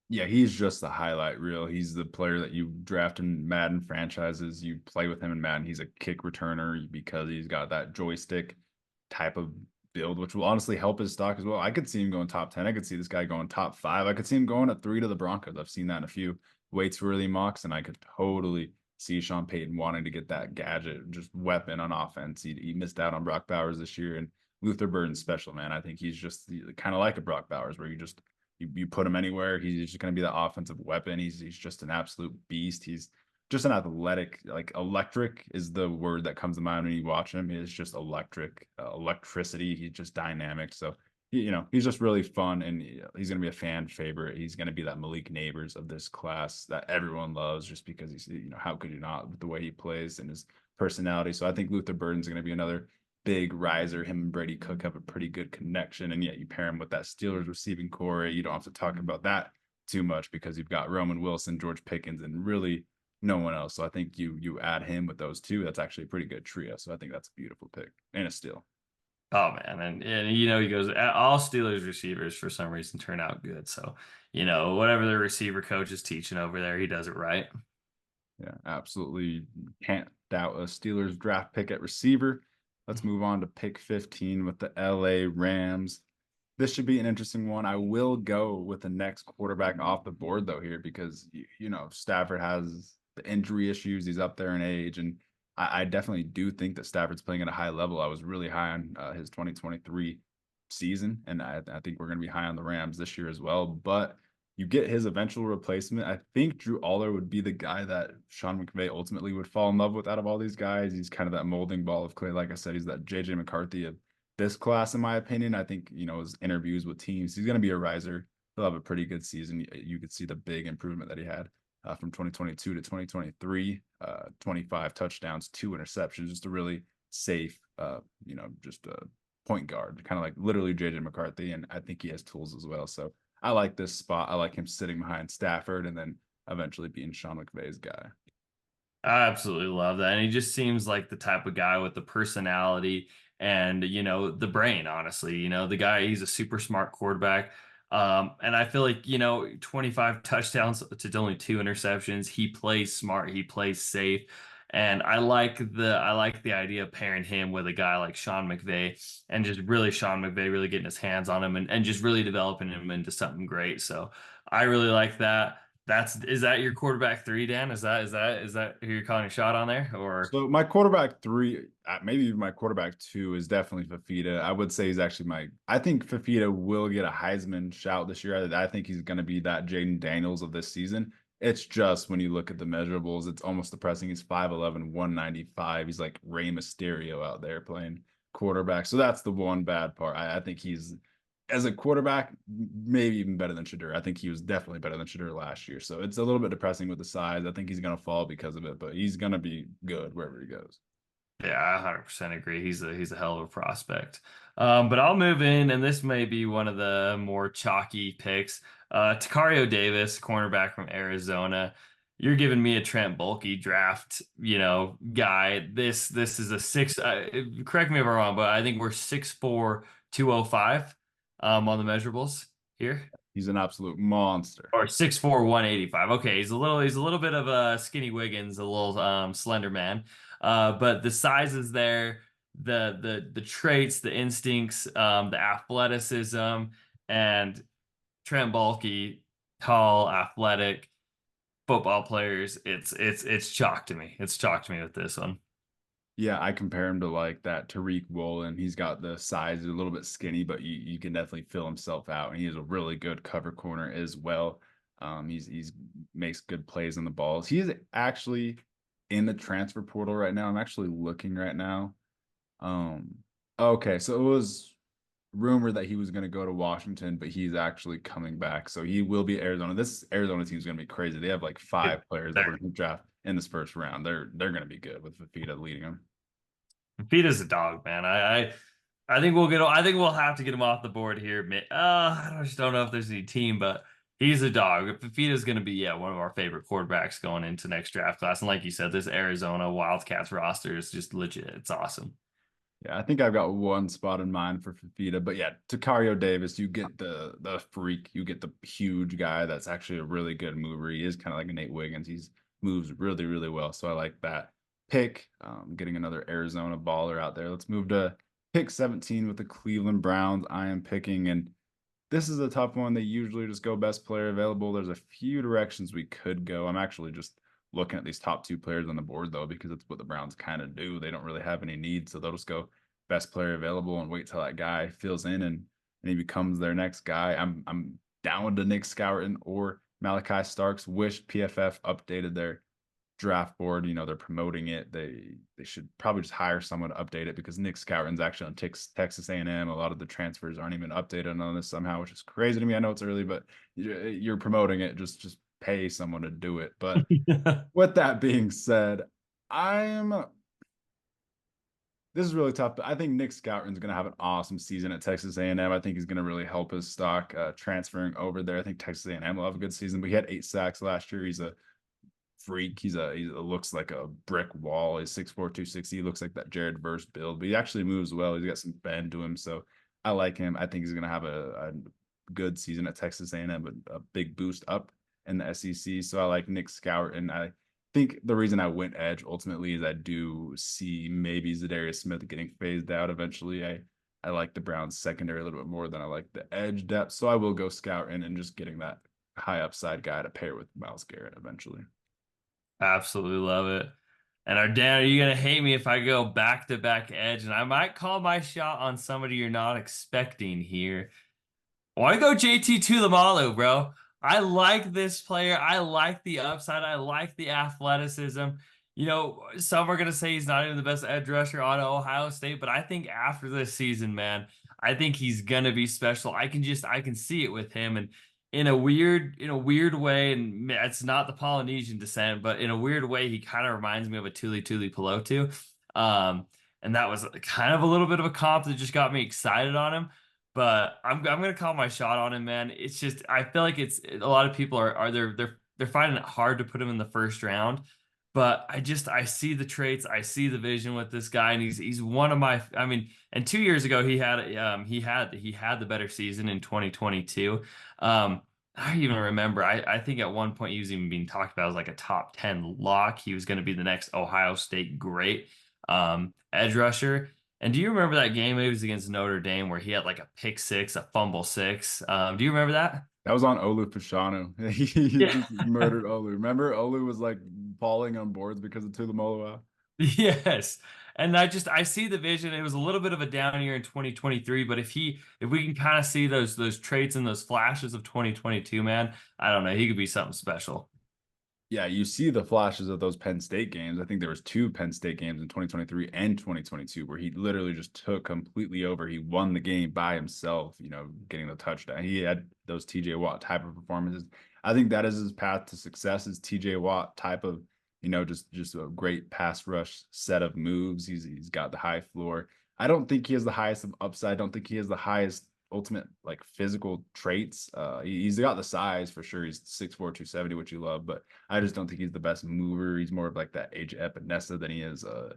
Yeah, he's just the highlight reel. He's the player that you draft in Madden franchises. You play with him in Madden. He's a kick returner because he's got that joystick type of build, which will honestly help his stock as well. I could see him going top 10. I could see this guy going top 5. I could see him going at 3 to the Broncos. I've seen that in a few weights worthy mocks, and I could totally see Sean Payton wanting to get that gadget, just weapon on offense. He missed out on Brock Bowers this year, and Luther Burden's special, man. I think he's just kind of like a Brock Bowers, where you put him anywhere, he's just going to be the offensive weapon. He's just an absolute beast. He's just an athletic, like electric is the word that comes to mind when you watch him. He's just electricity. He's just dynamic. So, he's just really fun, and he's going to be a fan favorite. He's going to be that Malik Neighbors of this class that everyone loves just because he's, how could you not with the way he plays and his personality. So I think Luther Burden's going to be another big riser. Him and Brady Cook have a pretty good connection. And yet you pair him with that Steelers receiving core. You don't have to talk about that too much because you've got Roman Wilson, George Pickens, and really no one else. So I think you add him with those two. That's actually a pretty good trio. So I think that's a beautiful pick and a steal. Oh man, and he goes all Steelers receivers for some reason turn out good. So whatever the receiver coach is teaching over there, he does it right. Yeah, absolutely. Can't doubt a Steelers draft pick at receiver. Let's move on to pick 15 with the LA Rams. This should be an interesting one. I will go with the next quarterback off the board, though, here because, Stafford has the injury issues. He's up there in age. And I definitely do think that Stafford's playing at a high level. I was really high on his 2023 season. And I think we're going to be high on the Rams this year as well. But you get his eventual replacement. I think Drew Aller would be the guy that Sean McVay ultimately would fall in love with out of all these guys. He's kind of that molding ball of clay. Like I said, he's that JJ McCarthy of this class, in my opinion. I think, his interviews with teams, he's going to be a riser. He'll have a pretty good season. You could see the big improvement that he had from 2022 to 2023, 25 touchdowns, 2 interceptions, just a really safe, just a point guard, kind of like literally JJ McCarthy. And I think he has tools as well. So I like this spot. I like him sitting behind Stafford and then eventually being Sean McVay's guy. I absolutely love that. And he just seems like the type of guy with the personality and, the brain, honestly. The guy, he's a super smart quarterback. And I feel like, 25 touchdowns to only 2 interceptions. He plays smart, he plays safe. And I like the idea of pairing him with a guy like Sean McVay and just really Sean McVay really getting his hands on him and just really developing him into something great. So I really like that. Is that your quarterback three, Dan? Is that who you're calling a shot on there? Or So my quarterback three, maybe even my quarterback two is definitely Fafita. I would say he's actually I think Fafita will get a Heisman shout this year. I think he's going to be that Jaden Daniels of this season. It's just when you look at the measurables, it's almost depressing. He's 5'11", 195. He's like Rey Mysterio out there playing quarterback. So that's the one bad part. I think he's, as a quarterback, maybe even better than Shadur. I think he was definitely better than Shadur last year. So it's a little bit depressing with the size. I think he's going to fall because of it, but he's going to be good wherever he goes. yeah, I 100% agree. He's a hell of a prospect. But I'll move in, and this may be one of the more chalky picks. Takario Davis, cornerback from Arizona. You're giving me a Trent Baalke draft, guy. This is a six. Correct me if I'm wrong, but I think we're 6'4", 205 on the measurables here. He's an absolute monster. Or 6'4", 185. Okay, he's a little bit of a skinny Wiggins, a little slender man. But the size is there, the traits, the instincts, the athleticism, and Trent Baalke, tall, athletic football players. It's chalk to me. It's chalk to me with this one. Yeah, I compare him to like that Tariq Woolen. He's got the size, a little bit skinny, but you can definitely fill himself out. And he has a really good cover corner as well. He's makes good plays on the balls. He is actually in the transfer portal right now. I'm actually looking right now. Um, okay, so it was rumored that he was going to go to Washington, but he's actually coming back. So he will be Arizona. This Arizona team is going to be crazy. They have like It- 5 players that there. we're going to draft in this first round. They're going to be good with Fafita leading them. Fita's a dog, man. I think we'll have to get him off the board here. I just don't know if there's any team, but he's a dog. Fifita's going to be one of our favorite quarterbacks going into next draft class. And like you said, this Arizona Wildcats roster is just legit. It's awesome. Yeah, I think I've got one spot in mind for Fafita, but yeah, Takario Davis, you get the freak, you get the huge guy that's actually a really good mover. He is kind of like a Nate Wiggins. He's moves really, really well. So I like that pick. Getting another Arizona baller out there. Let's move to pick 17 with the Cleveland Browns. I am picking, and this is a tough one. They usually just go best player available. There's a few directions we could go. I'm actually just looking at these top 2 players on the board though, because it's what the Browns kind of do. They don't really have any needs, so they'll just go best player available and wait till that guy fills in and he becomes their next guy. I'm down to Nick Scouton or Malachi Starks. Wish PFF updated their draft board. They're promoting it. They should probably just hire someone to update it because Nick Scouton's actually on Texas A&M. A lot of the transfers aren't even updated on this somehow, which is crazy to me. I know it's early, but you're promoting it. Just pay someone to do it. But with that being said, I'm this is really tough, but I think Nick Scouton's going to have an awesome season at Texas A&M. I think he's going to really help his stock transferring over there. I think Texas A&M will have a good season, but he had 8 sacks last year. He's a freak. He looks like a brick wall. He's 6'4", 260. He looks like that Jared Verse build, but he actually moves well. He's got some bend to him, so I like him. I think he's going to have a good season at Texas A&M, but a big boost up in the SEC. So I like Nick Scouton. I think the reason I went edge ultimately is I do see maybe Zadarius Smith getting phased out eventually. I like the Browns secondary a little bit more than I like the edge depth, so I will go Scouton and just getting that high upside guy to pair with Myles Garrett eventually. Absolutely love it. And Dan, are you gonna hate me if I go back to back edge? And I might call my shot on somebody you're not expecting here. Why go JT Tuimoloau, bro? I like this player. I like the upside. I like the athleticism. some are going to say he's not even the best edge rusher on Ohio State, but I think after this season, man, I think he's going to be special. I can see it with him, and in a weird way, and it's not the Polynesian descent, but in a weird way, he kind of reminds me of a Tuli Tuli Pelotu. Um, and that was kind of a little bit of a comp that just got me excited on him. But I'm gonna call my shot on him, man. It's just I feel like it's a lot of people are they're finding it hard to put him in the first round. But I see the traits, I see the vision with this guy, and he's one of my. I mean, and 2 years ago he had the better season in 2022. I even remember I think at one point he was even being talked about as like a top 10 lock. He was going to be the next Ohio State great edge rusher. And do you remember that game? It was against Notre Dame where he had like a pick six, a fumble six. Do you remember that? That was on Olu Fashanu. He Yeah. just murdered Olu. Remember, Olu was like falling on boards because of Tulamoloa. Yes. And I see the vision. It was a little bit of a down year in 2023, but if we can kind of see those traits and those flashes of 2022, man, I don't know, he could be something special. Yeah, you see the flashes of those Penn State games. I think there was two Penn State games in 2023 and 2022 where he literally just took completely over. He won the game by himself, getting the touchdown. He had those TJ Watt type of performances. I think that is his path to success is TJ Watt type of, just a great pass rush set of moves. He's got the high floor. I don't think he has the highest of upside. I don't think he has the highest ultimate like physical traits. He's got the size for sure. He's 6'4", 270, which you love, but I just don't think he's the best mover. He's more of like that age Epinesa than he is a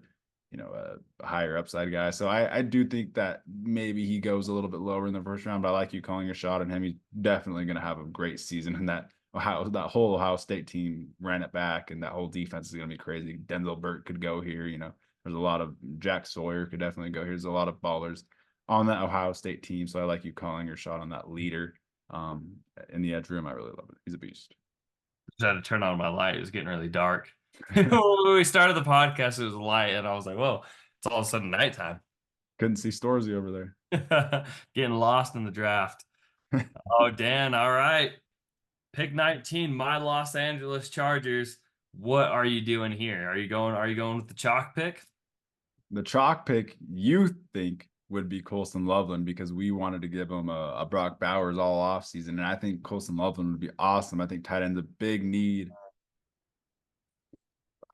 higher upside guy. So I do think that maybe he goes a little bit lower in the first round, but I like you calling a shot on him. He's definitely going to have a great season, and that whole Ohio State team ran it back, and that whole defense is going to be crazy. Denzel Burke could go here. There's a lot of Jack Sawyer could definitely go here. There's a lot of ballers on that Ohio State team. So I like you calling your shot on that leader in the edge room. I really love it. He's a beast. Just had to turn on my light. It was getting really dark. When we started the podcast, it was light, and I was like, whoa, it's all of a sudden nighttime. Couldn't see Storzy over Getting lost in the draft. there. Oh, Dan, all right. Pick 19, my Los Angeles Chargers. What are you doing here? Are you going with the chalk pick? The chalk pick you think would be Colston Loveland because we wanted to give him a Brock Bowers all off season, and I think Colston Loveland would be awesome. I think tight end's a big need.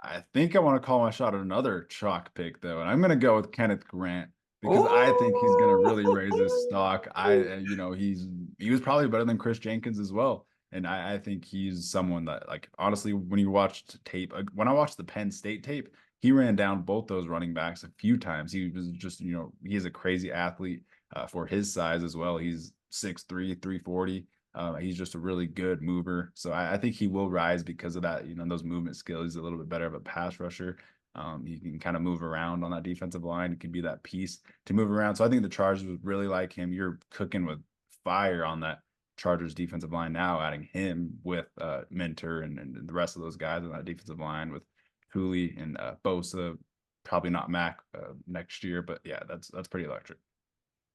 I think I want to call my shot at another chalk pick though, and I'm going to go with Kenneth Grant because I think he's going to really raise his stock. He was probably better than Chris Jenkins as well, and I think he's someone that like honestly, when you watched tape, when I watched the Penn State tape, he ran down both those running backs a few times. He was just he is a crazy athlete for his size as well. He's 6'3", 340. He's just a really good mover. So I think he will rise because of that, those movement skills. He's a little bit better of a pass rusher. He can kind of move around on that defensive line. He can be that piece to move around. So I think the Chargers would really like him. You're cooking with fire on that Chargers defensive line now, adding him with Mentor and the rest of those guys on that defensive line with Cooley and Bosa. Probably not Mac next year, but yeah, that's pretty electric.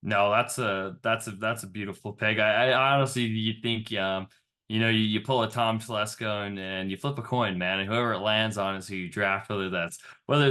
No, that's a beautiful pick. I honestly, you think you pull a Tom Telesco and you flip a coin, man, and whoever it lands on is who you draft, whether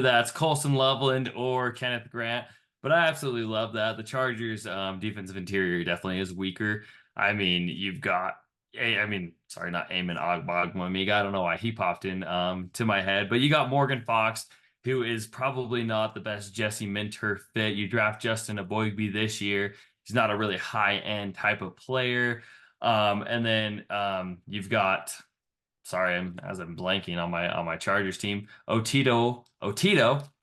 that's Colson Loveland or Kenneth Grant. But I absolutely love that. The Chargers defensive interior definitely is weaker. I mean, you've got I mean, sorry, not Eamon Ogbongbemiga. I don't know why he popped in to my head, but you got Morgan Fox, who is probably not the best Jesse Minter fit. You draft Justin Aboigbe this year. He's not a really high end type of player. And then you've got, sorry, as I'm blanking on my Chargers team, Otito.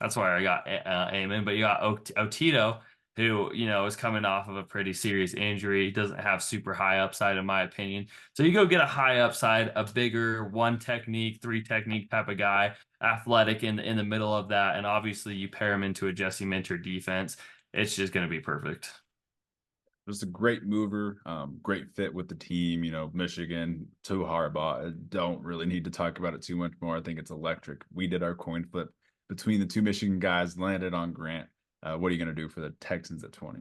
That's why I got Amon, but you got Otito, who is coming off of a pretty serious injury. He doesn't have super high upside, in my opinion. So you go get a high upside, a bigger one technique, three technique type of guy, athletic in the middle of that, and obviously you pair him into a Jesse Minter defense. It's just going to be perfect. Just a great mover, great fit with the team. Michigan to Harbaugh. I don't really need to talk about it too much more. I think it's electric. We did our coin flip between the two Michigan guys, landed on Grant. What are you going to do for the Texans at 20?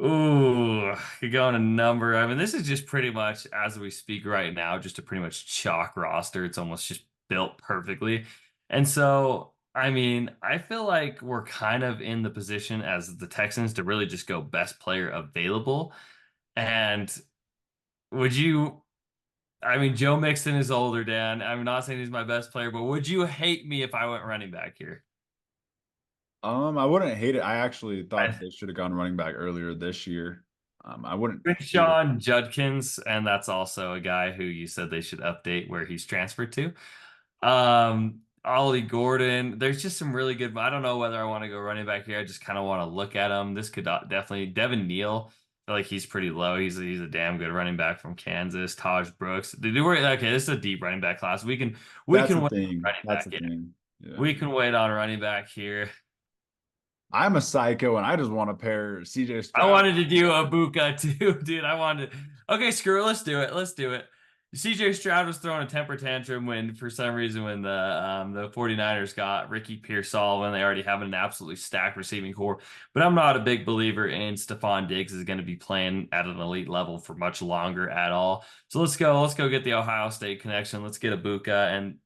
Ooh, could go on a number. I mean, this is just pretty much as we speak right now, just a pretty much chalk roster. It's almost just built perfectly. And so, I mean, I feel like we're kind of in the position as the Texans to really just go best player available. And would you, I mean, Joe Mixon is older, Dan. I'm not saying he's my best player, but would you hate me if I went running back here? I wouldn't hate it. I actually thought I they should have gone running back earlier this year. I wouldn't think hate it. Sean Judkins, and that's also a guy who you said they should update where he's transferred to. Ollie Gordon. There's just some really good. I don't know whether I want to go running back here. I just kind of want to look at him. This could definitely Devin Neal. I feel like he's pretty low. He's a damn good running back from Kansas. Taj Brooks. Okay, this is a deep running back class. We That's can the wait on thing. running That's back. the Yeah, thing. Yeah. we can wait on running back here. I'm a psycho and I just want to pair CJ I Stroud. wanted to do a Buka too, dude. I wanted. Okay, screw it. Let's do it. Let's do it. CJ Stroud was throwing a temper tantrum when, for some reason, when the 49ers got Ricky Pearsall when they already have an absolutely stacked receiving core. But I'm not a big believer in Stephon Diggs is going to be playing at an elite level for much longer at all. So let's go. Let's go get the Ohio State connection. Let's get a Buka. And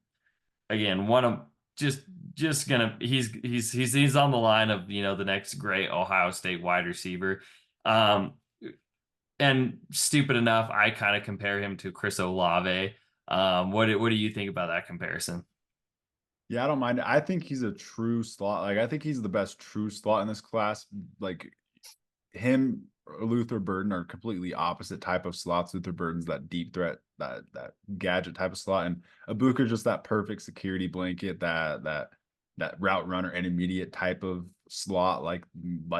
again, one of just just gonna he's on the line of the next great Ohio State wide receiver. Um, and stupid enough, I kind of compare him to Chris Olave. What do you think about that comparison? Yeah, I don't mind. I think he's a true slot. Like, I think he's the best true slot in this class. Like, him or Luther Burden are completely opposite type of slots. Luther Burden's that deep threat, that gadget type of slot, and Ibuka just that perfect security blanket, that route runner intermediate type of slot, like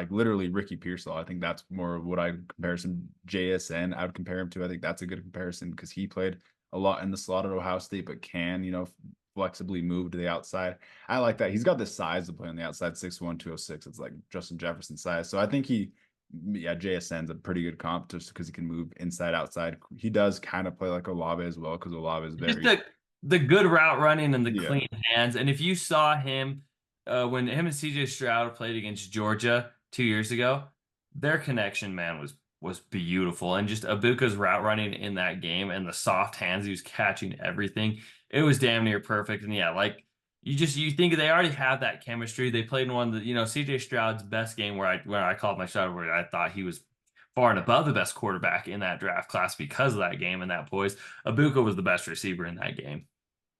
literally Ricky Pearsall. I think that's more of what I compare some JSN. I would compare him to. I think that's a good comparison because he played a lot in the slot at Ohio State, but can flexibly move to the outside. I like that. He's got the size to play on the outside, 6'1", 206. It's like Justin Jefferson size. So I think yeah, JSN's a pretty good comp just because he can move inside, outside. He does kind of play like Olave as well because Olave is Just very, the good route running and the yeah. clean hands. And if you saw him when him and CJ Stroud played against Georgia 2 years ago, their connection, man, was beautiful. And just Abuka's route running in that game and the soft hands, he was catching everything. It was damn near perfect. And yeah, like you think they already have that chemistry. They played in one of the, CJ Stroud's best game where I called my shot where I thought he was far and above the best quarterback in that draft class because of that game and that poise. Abuka was the best receiver in that game.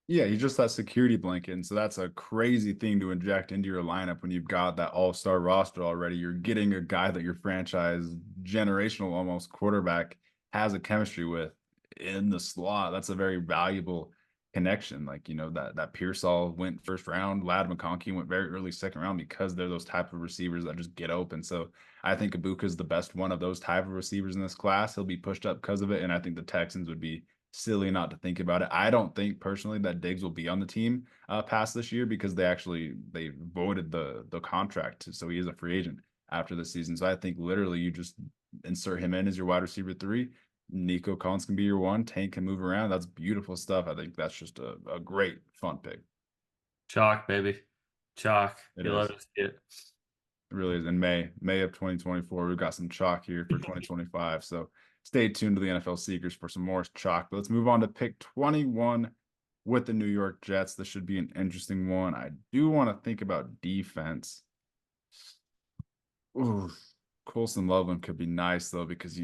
Yeah, he's just that security blanket. And so that's a crazy thing to inject into your lineup when you've got that all-star roster already. You're getting a guy that your franchise generational almost quarterback has a chemistry with in the slot. That's a very valuable connection. Like, that Pearsall went first round, Lad McConkey went very early second round because they're those type of receivers that just get open. So I think Ibuka is the best one of those type of receivers in this class. He'll be pushed up because of it. And I think the Texans would be silly not to think about it. I don't think personally that Diggs will be on the team past this year because they voided the contract, so he is a free agent after the season. So I think literally you just insert him in as your wide receiver 3. Nico Collins can be your 1. Tank can move around. That's beautiful stuff. I think that's just a great fun pick. Chalk, baby. Chalk. It You love is. to see it. It really is. In May of 2024, we've got some chalk here for 2025. So stay tuned to the NFL Seekers for some more chalk. But let's move on to pick 21 with the New York Jets. This should be an interesting one. I do want to think about defense. Ooh, Colson Loveland could be nice though because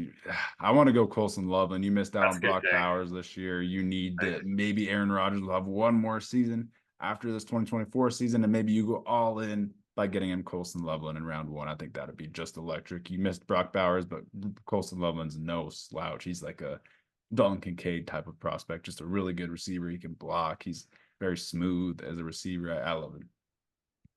I want to go Colson Loveland. You missed out That's on a good Brock pick. Bowers this year. You need to maybe Aaron Rodgers will have one more season after this 2024 season, and maybe you go all in by getting him Colson Loveland in round 1. I think that'd be just electric. You missed Brock Bowers, but Colson Loveland's no slouch. He's like a Dalton Kincaid type of prospect, just a really good receiver. He can block. He's very smooth as a receiver. I love him.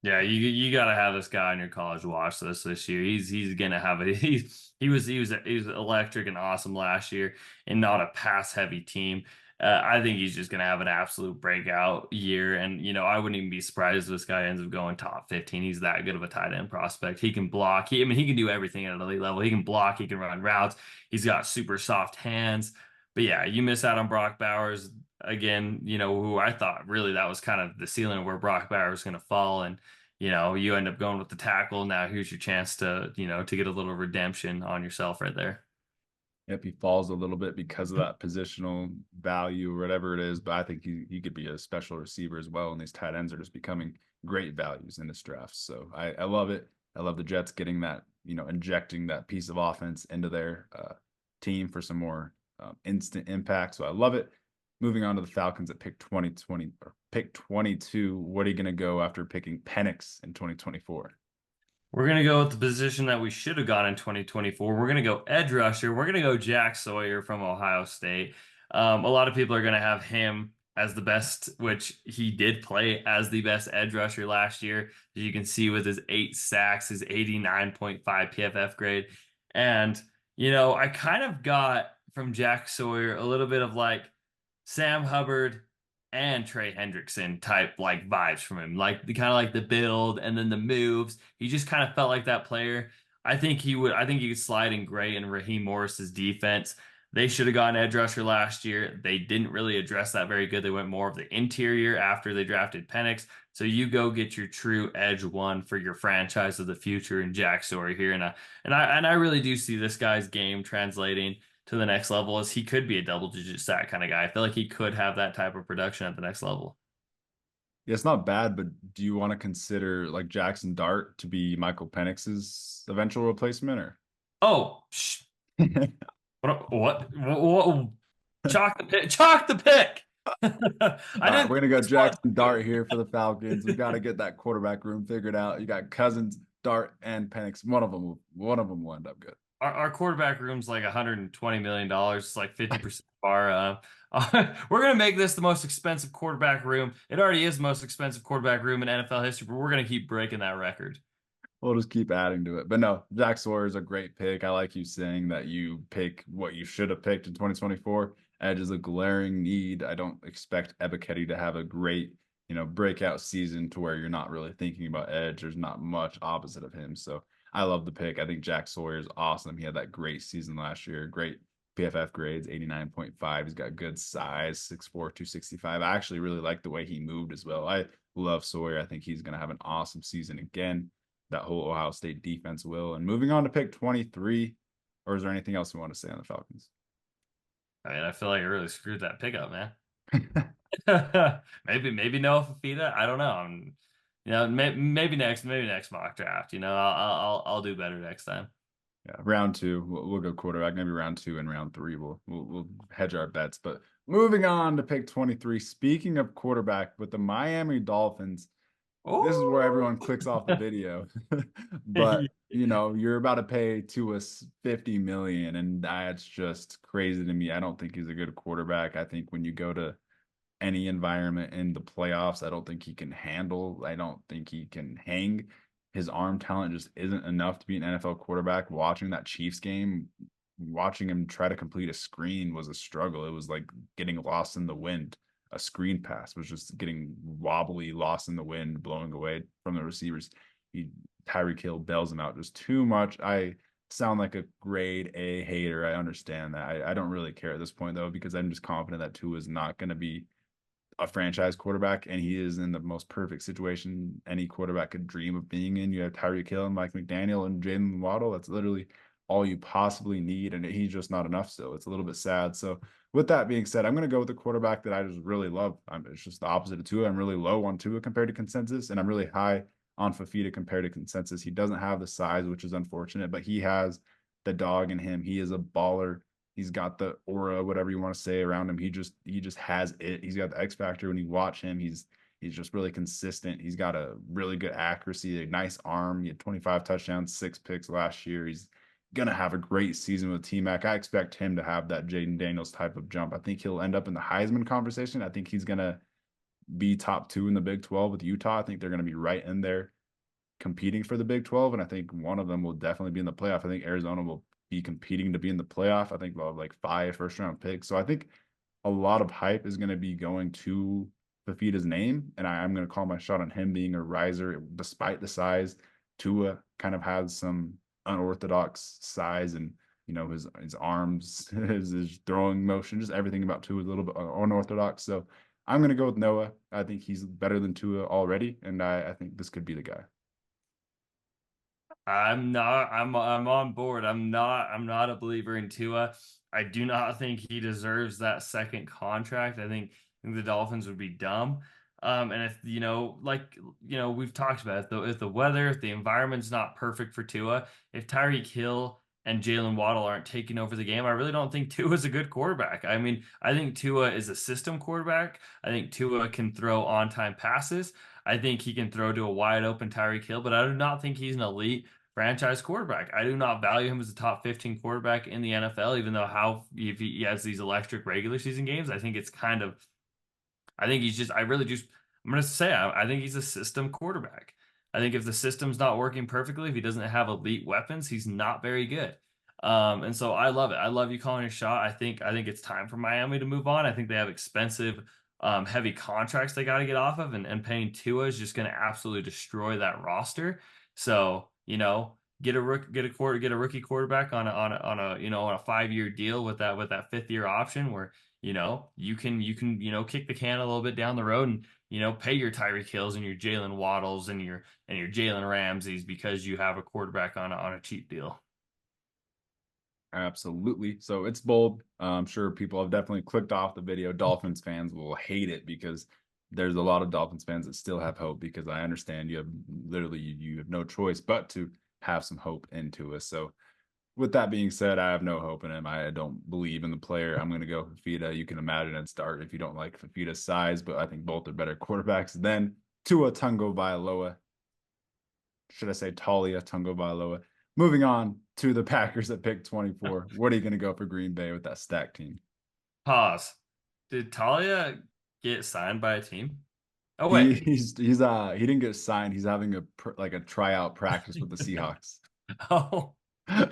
Yeah, you got to have this guy on your college watch list this year. He's gonna have a he was electric and awesome last year, and not a pass heavy team. I think he's just gonna have an absolute breakout year, and I wouldn't even be surprised if this guy ends up going top 15. He's that good of a tight end prospect. He can block. I mean, he can do everything at an elite level. He can block. He can run routes. He's got super soft hands. But yeah, you miss out on Brock Bowers again. Who I thought really that was kind of the ceiling of where Brock Bowers was gonna fall, and you end up going with the tackle. Now here's your chance to get a little redemption on yourself right there. Yep, he falls a little bit because of that positional value or whatever it is, but I think he could be a special receiver as well. And these tight ends are just becoming great values in this draft. So I love it. I love the Jets getting that, injecting that piece of offense into their team for some more instant impact. So I love it. Moving on to the Falcons at pick 2020 or pick 22. What are you going to go after picking Penix in 2024? We're going to go with the position that we should have gone in 2024. We're going to go edge rusher. We're going to go Jack Sawyer from Ohio State. A lot of people are going to have him as the best, which he did play as the best edge rusher last year, as you can see with his 8 sacks, his 89.5 PFF grade. And, I kind of got from Jack Sawyer a little bit of like Sam Hubbard and Trey Hendrickson type like vibes from him, like the kind of like the build and then the moves. He just kind of felt like that player. I think he could slide in great in Raheem Morris's defense. They should have gone edge rusher last year. They didn't really address that very good. They went more of the interior after they drafted Penix. So you go get your true edge one for your franchise of the future in Jack Sawyer here. And I really do see this guy's game translating to the next level, as he could be a double digit sack kind of guy. I feel like he could have that type of production at the next level. Yeah, it's not bad, but do you want to consider like Jackson Dart to be Michael Penix's eventual replacement or? Oh, what? Chalk the pick. Chalk the pick. All I right, didn't we're think gonna go this one. Jackson Dart here for the Falcons. We got to get that quarterback room figured out. You got Cousins, Dart, and Penix. One of them will end up good. Our quarterback room's like $120 million. It's like 50% of our. We're gonna make this the most expensive quarterback room. It already is the most expensive quarterback room in NFL history, but we're gonna keep breaking that record. We'll just keep adding to it. But no, Jack Sawyer is a great pick. I like you saying that you pick what you should have picked in 2024. Edge is a glaring need. I don't expect Ebiketie to have a great, breakout season to where you're not really thinking about edge. There's not much opposite of him. So I love the pick. I think Jack Sawyer is awesome. He had that great season last year. Great PFF grades, 89.5. He's got good size, 6'4", 265. I actually really like the way he moved as well. I love Sawyer. I think he's going to have an awesome season again. That whole Ohio State defense will. And moving on to pick 23, or is there anything else we want to say on the Falcons? I mean, I feel like I really screwed that pickup, man. Maybe Noah Fafita. I don't know. Maybe next mock draft. I'll do better next time. Yeah, round two, we'll go quarterback. Maybe round two and round three, we'll hedge our bets. But moving on to pick 23. Speaking of quarterback, with the Miami Dolphins, this is where Oh, everyone clicks off the video. But you're about to pay Tua 50 million, and that's just crazy to me. I don't think he's a good quarterback. I think when you go to any environment in the playoffs, I don't think he can handle. I don't think he can hang. His arm talent just isn't enough to be an NFL quarterback. Watching that Chiefs game, watching him try to complete a screen was a struggle. It was like getting lost in the wind. A screen pass was just getting wobbly, lost in the wind, blowing away from the receivers. Tyreek Hill bails him out just too much. I sound like a grade A hater. I understand that. I don't really care at this point though, because I'm just confident that Tua is not going to be a franchise quarterback, and he is in the most perfect situation any quarterback could dream of being in. You have Tyreek Hill and Mike McDaniel and Jalen Waddle. That's literally all you possibly need, and he's just not enough still. It's a little bit sad. So with that being said, I'm going to go with the quarterback that I just really love. It's just the opposite of Tua. I'm really low on Tua compared to consensus, and I'm really high on Fafita compared to consensus. He doesn't have the size, which is unfortunate, but he has the dog in him. He is a baller. He's got the aura, whatever you want to say, around him. He just has it. He's got the X factor. When you watch him, he's just really consistent. He's got a really good accuracy, a nice arm. He had 25 touchdowns, 6 picks last year. He's gonna have a great season with T-Mac. I expect him to have that Jaden Daniels type of jump. I think he'll end up in the Heisman conversation. I think he's gonna be top 2 in the Big 12 with Utah. I think they're gonna be right in there competing for the Big 12, and I think one of them will definitely be in the playoff. I think Arizona will be competing to be in the playoff. I think they'll have like 5 first-round picks. So I think a lot of hype is going to be going to Fafita's name, and I'm going to call my shot on him being a riser despite the size. Tua kind of has some unorthodox size, and his arms, his throwing motion, just everything about Tua is a little bit unorthodox. So I'm going to go with Noah. I think he's better than Tua already, and I think this could be the guy. I'm on board. I'm not a believer in Tua. I do not think he deserves that second contract. I think the Dolphins would be dumb. And if we've talked about it, if the weather, if the environment's not perfect for Tua, if Tyreek Hill and Jalen Waddle aren't taking over the game, I really don't think Tua is a good quarterback. I mean, I think Tua is a system quarterback. I think Tua can throw on-time passes. I think he can throw to a wide open Tyreek Hill, but I do not think he's an elite franchise quarterback. I do not value him as a top 15 quarterback in the NFL, even though if he has these electric regular season games, I think he's just, I really just, I'm going to say, I think he's a system quarterback. I think if the system's not working perfectly, if he doesn't have elite weapons, he's not very good. And so I love it. I love you calling a shot. I think it's time for Miami to move on. I think they have expensive, heavy contracts they got to get off of, and paying Tua is just going to absolutely destroy that roster. So, get a rookie quarterback on a 5-year deal with that fifth year option where you can kick the can a little bit down the road and pay your Tyreek Hills and your Jalen Waddles and your Jalen Ramseys because you have a quarterback on a cheap deal. Absolutely. So it's bold. I'm sure people have definitely clicked off the video. Dolphins fans will hate it because there's a lot of Dolphins fans that still have hope, because I understand you have literally you have no choice but to have some hope into us. So with that being said, I have no hope in him. I don't believe in the player. I'm going to go Fafita. You can imagine at start if you don't like Fafita's size, but I think both are better quarterbacks than Tua Tagovailoa. Should I say Talia Tagovailoa? Moving on to the Packers at pick 24. What are you going to go for Green Bay with that stack team? Pause. Did Talia get signed by a team? Oh He wait. he's he didn't get signed. He's having a tryout practice with the Seahawks. Oh, I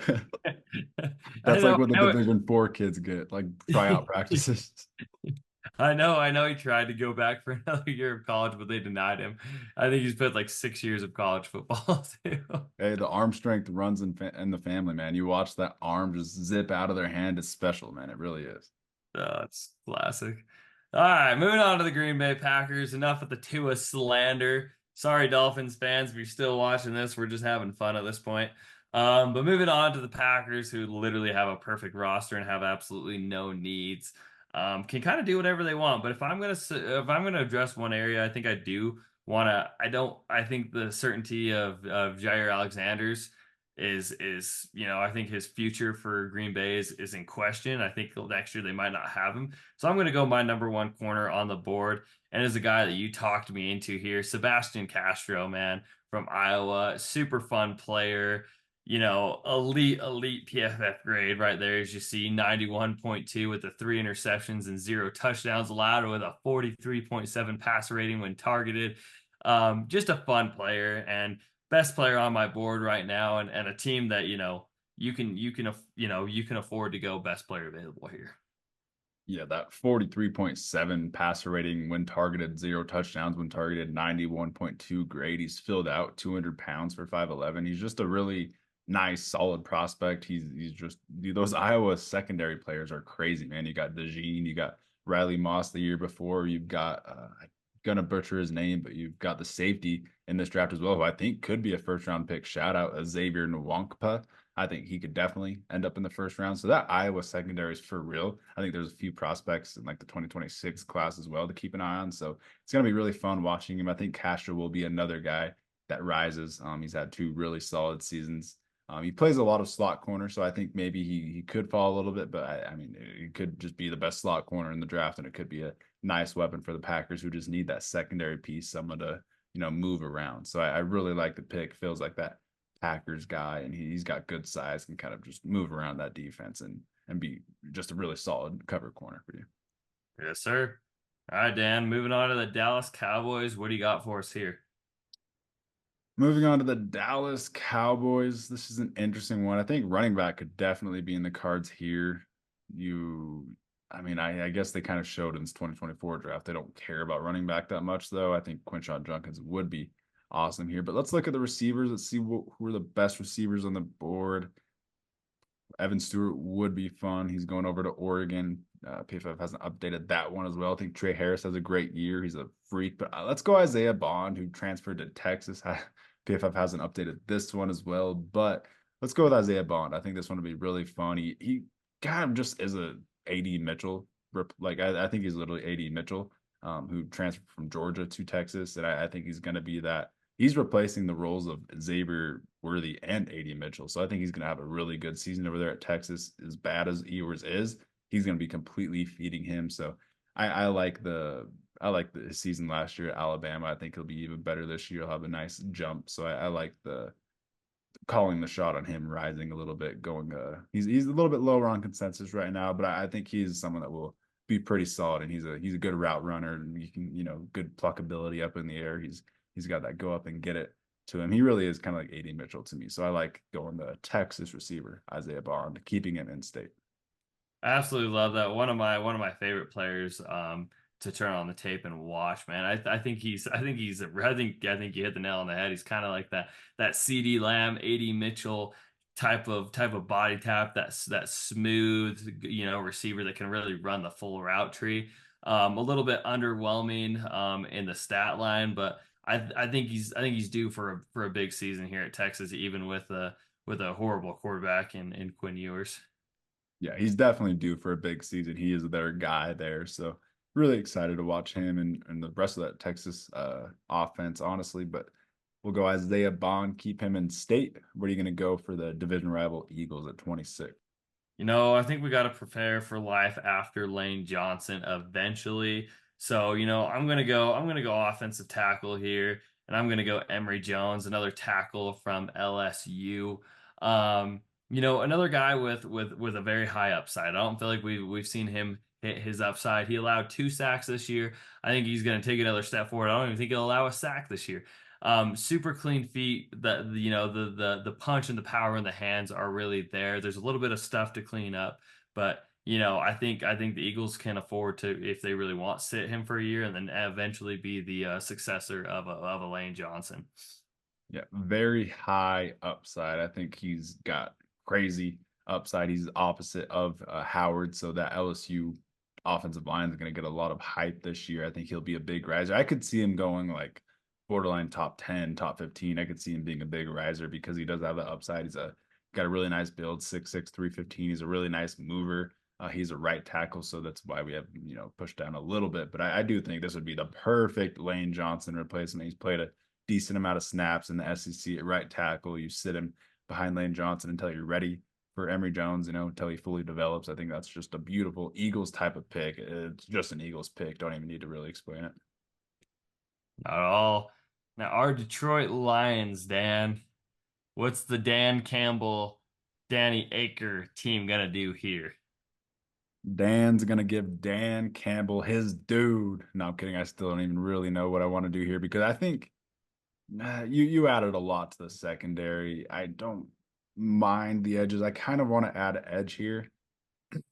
That's like know, what the I know. Division 4 kids get, like tryout practices. I know he tried to go back for another year of college, but they denied him. I think he's played like 6 years of college football too. Hey, the arm strength runs in the family, man. You watch that arm just zip out of their hand. It's special, man. It really is. Oh, it's classic. All right, moving on to the Green Bay Packers. Enough of the Tua slander. Sorry, Dolphins fans, if you're still watching this, we're just having fun at this point. But moving on to the Packers, who literally have a perfect roster and have absolutely no needs. Can kind of do whatever they want. But if I'm gonna address one area, I think I do wanna. I think the certainty of Jair Alexander's I think his future for Green Bay is in question. I think next year they might not have him. So I'm going to go my number one corner on the board. And as a guy that you talked me into here, Sebastian Castro, man, from Iowa, super fun player, elite PFF grade right there. As you see, 91.2 with the 3 interceptions and 0 touchdowns allowed, with a 43.7 passer rating when targeted. Just a fun player and best player on my board right now, and a team that you can afford to go best player available here. Yeah, that 43.7 passer rating when targeted, 0 touchdowns when targeted, 91.2 grade. He's filled out, 200 pounds for 5'11". He's just a really nice, solid prospect. He's just, dude, those Iowa secondary players are crazy, man. You got DeJean, you got Riley Moss the year before. You've got I'm gonna butcher his name, but you've got the safety in this draft as well, who I think could be a first round pick. Shout out Xavier Nwankpa. I think he could definitely end up in the first round. So that Iowa secondary is for real. I think there's a few prospects in like the 2026 class as well to keep an eye on. So it's going to be really fun watching him. I think Castro will be another guy that rises. He's had 2 really solid seasons. He plays a lot of slot corner, so I think maybe he could fall a little bit, but I mean, it could just be the best slot corner in the draft, and it could be a nice weapon for the Packers, who just need that secondary piece, someone to move around. So I really like the pick. Feels like that Packers guy, and he's got good size, can kind of just move around that defense and be just a really solid cover corner for you. Yes, sir. All right, Dan, moving on to the Dallas Cowboys. What do you got for us here? Moving on to the Dallas Cowboys. This is an interesting one. I think running back could definitely be in the cards here. I mean, I guess they kind of showed in this 2024 draft. They don't care about running back that much, though. I think Quinshon Judkins would be awesome here. But let's look at the receivers. Let's see who are the best receivers on the board. Evan Stewart would be fun. He's going over to Oregon. PFF hasn't updated that one as well. I think Trey Harris has a great year. He's a freak. But let's go Isaiah Bond, who transferred to Texas. PFF hasn't updated this one as well. But let's go with Isaiah Bond. I think this one will be really fun. He kind of just is a AD Mitchell. Like I think he's literally AD Mitchell, who transferred from Georgia to Texas. And I think he's going to be that. He's replacing the roles of Xavier Worthy and AD Mitchell. So I think he's going to have a really good season over there at Texas. As bad as Ewers is, he's going to be completely feeding him. So I like the season last year at Alabama. I think he'll be even better this year. He'll have a nice jump. So I like the calling the shot on him rising a little bit, going he's a little bit lower on consensus right now, but I think he's someone that will be pretty solid, and he's a good route runner, and you can, good pluck ability up in the air. He's got that go up and get it to him. He really is kind of like AD Mitchell to me. So I like going the Texas receiver, Isaiah Bond, keeping him in state. I absolutely love that. One of my favorite players to turn on the tape and watch, man. I think you hit the nail on the head. He's kind of like that CD Lamb, AD Mitchell type of body type, that smooth, receiver that can really run the full route tree. A little bit underwhelming in the stat line, but I think he's due for a big season here at Texas, even with a horrible quarterback in Quinn Ewers. Yeah, he's definitely due for a big season. He is their guy there. So really excited to watch him and the rest of that Texas offense, honestly. But we'll go Isaiah Bond, keep him in state. What are you going to go for the division rival Eagles at 26? I think we got to prepare for life after Lane Johnson eventually. So, I'm gonna go offensive tackle here, and I'm gonna go Emory Jones, another tackle from LSU. Another guy with a very high upside. I don't feel like we've seen him hit his upside. He allowed 2 sacks this year. I think he's gonna take another step forward. I don't even think he'll allow a sack this year. Super clean feet. The punch and the power in the hands are really there. There's a little bit of stuff to clean up, but I think the Eagles can afford to, if they really want, sit him for a year and then eventually be the successor of a Lane Johnson. Yeah, very high upside. I think he's got crazy upside. He's opposite of Howard, so that LSU offensive line is going to get a lot of hype this year. I think he'll be a big riser. I could see him going like borderline top 10, top 15. I could see him being a big riser because he does have the upside. He's got a really nice build, 6'6", 315. He's a really nice mover. He's a right tackle, so that's why we have, pushed down a little bit. But I do think this would be the perfect Lane Johnson replacement. He's played a decent amount of snaps in the SEC at right tackle. You sit him behind Lane Johnson until you're ready for Emory Jones, until he fully develops. I think that's just a beautiful Eagles type of pick. It's just an Eagles pick. Don't even need to really explain it. Not at all. Now, our Detroit Lions, Dan. What's the Dan Campbell, Danny Aker team gonna do here? Dan's gonna give Dan Campbell his dude. No, I'm kidding. I still don't even really know what I want to do here because I think you added a lot to the secondary. I don't mind the edges. I kind of want to add an edge here,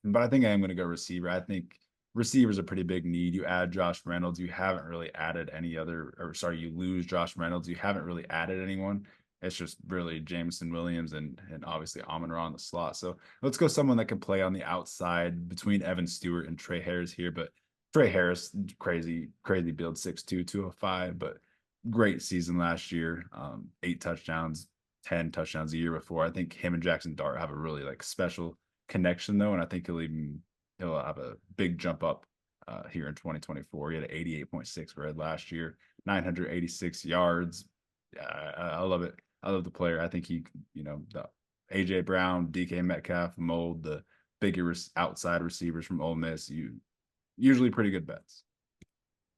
but I think I am going to go receiver. I think receiver's a pretty big need. You add Josh Reynolds, you haven't really added any other, or sorry, you lose Josh Reynolds, you haven't really added anyone. It's just really Jameson Williams and obviously Amon-Ra in the slot. So let's go someone that can play on the outside between Evan Stewart and Trey Harris here. But Trey Harris, crazy build, 6'2", 205, but great season last year. 8 touchdowns, 10 touchdowns a year before. I think him and Jackson Dart have a really like special connection though, and I think he'll have a big jump up here in 2024. He had an 88.6 red last year, 986 yards. I love it. I love the player. I think the AJ Brown, DK Metcalf mold, the bigger outside receivers from Ole Miss. You usually pretty good bets.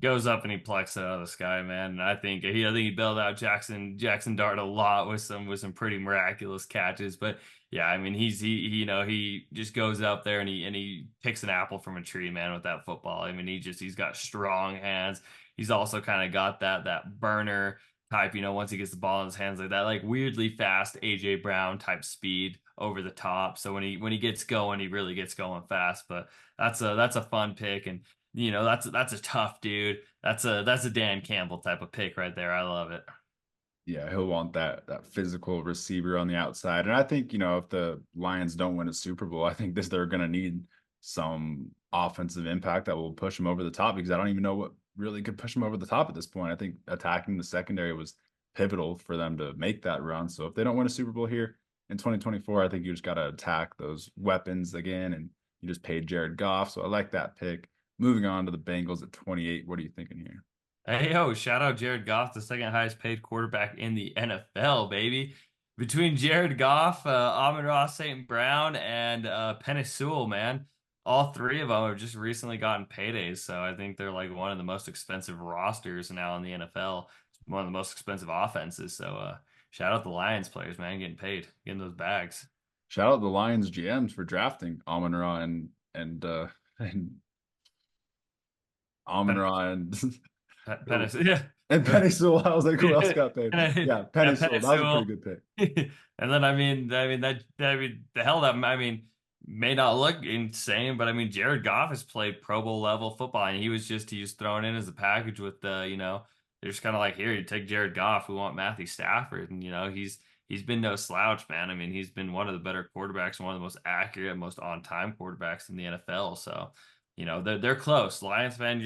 Goes up and he plucks it out of the sky, man. And I think he bailed out Jackson Dart a lot with some pretty miraculous catches. But yeah, I mean he just goes up there and he picks an apple from a tree, man, with that football. I mean he's got strong hands. He's also kind of got that burner type, once he gets the ball in his hands, like that, like weirdly fast AJ Brown type speed over the top. So when he gets going, he really gets going fast. But that's a fun pick, and that's a tough dude. That's a Dan Campbell type of pick right there. I love it. Yeah, he'll want that physical receiver on the outside. And I think, if the Lions don't win a Super Bowl, I think they're gonna need some offensive impact that will push them over the top because I don't even know what really could push them over the top at this point. I think attacking the secondary was pivotal for them to make that run. So if they don't win a Super Bowl here in 2024, I think you just got to attack those weapons again. And you just paid Jared Goff. So I like that pick. Moving on to the Bengals at 28. What are you thinking here? Hey, yo, shout out Jared Goff, the second highest paid quarterback in the NFL, baby. Between Jared Goff, Amon-Ra St. Brown, and Penei Sewell, man, all three of them have just recently gotten paydays. So I think they're like one of the most expensive rosters now in the NFL. It's one of the most expensive offenses. So shout out the Lions players, man, getting paid, getting those bags. Shout out the Lions GMs for drafting Amon-Ra and Amon-Ra Penei, yeah. and Penei Sewell. I was like, who else Yeah, got paid? Yeah, yeah, Penei Sewell. Penei That was a pretty Sewell. good pick. And then the hell that I mean may not look insane, but I mean Jared Goff has played Pro Bowl level football, and he was thrown in as a package with they're just kind of like, here, you take Jared Goff, we want Matthew Stafford, and he's been no slouch, man. I mean, he's been one of the better quarterbacks and one of the most accurate, most on-time quarterbacks in the NFL. So, they're close. Lions fan,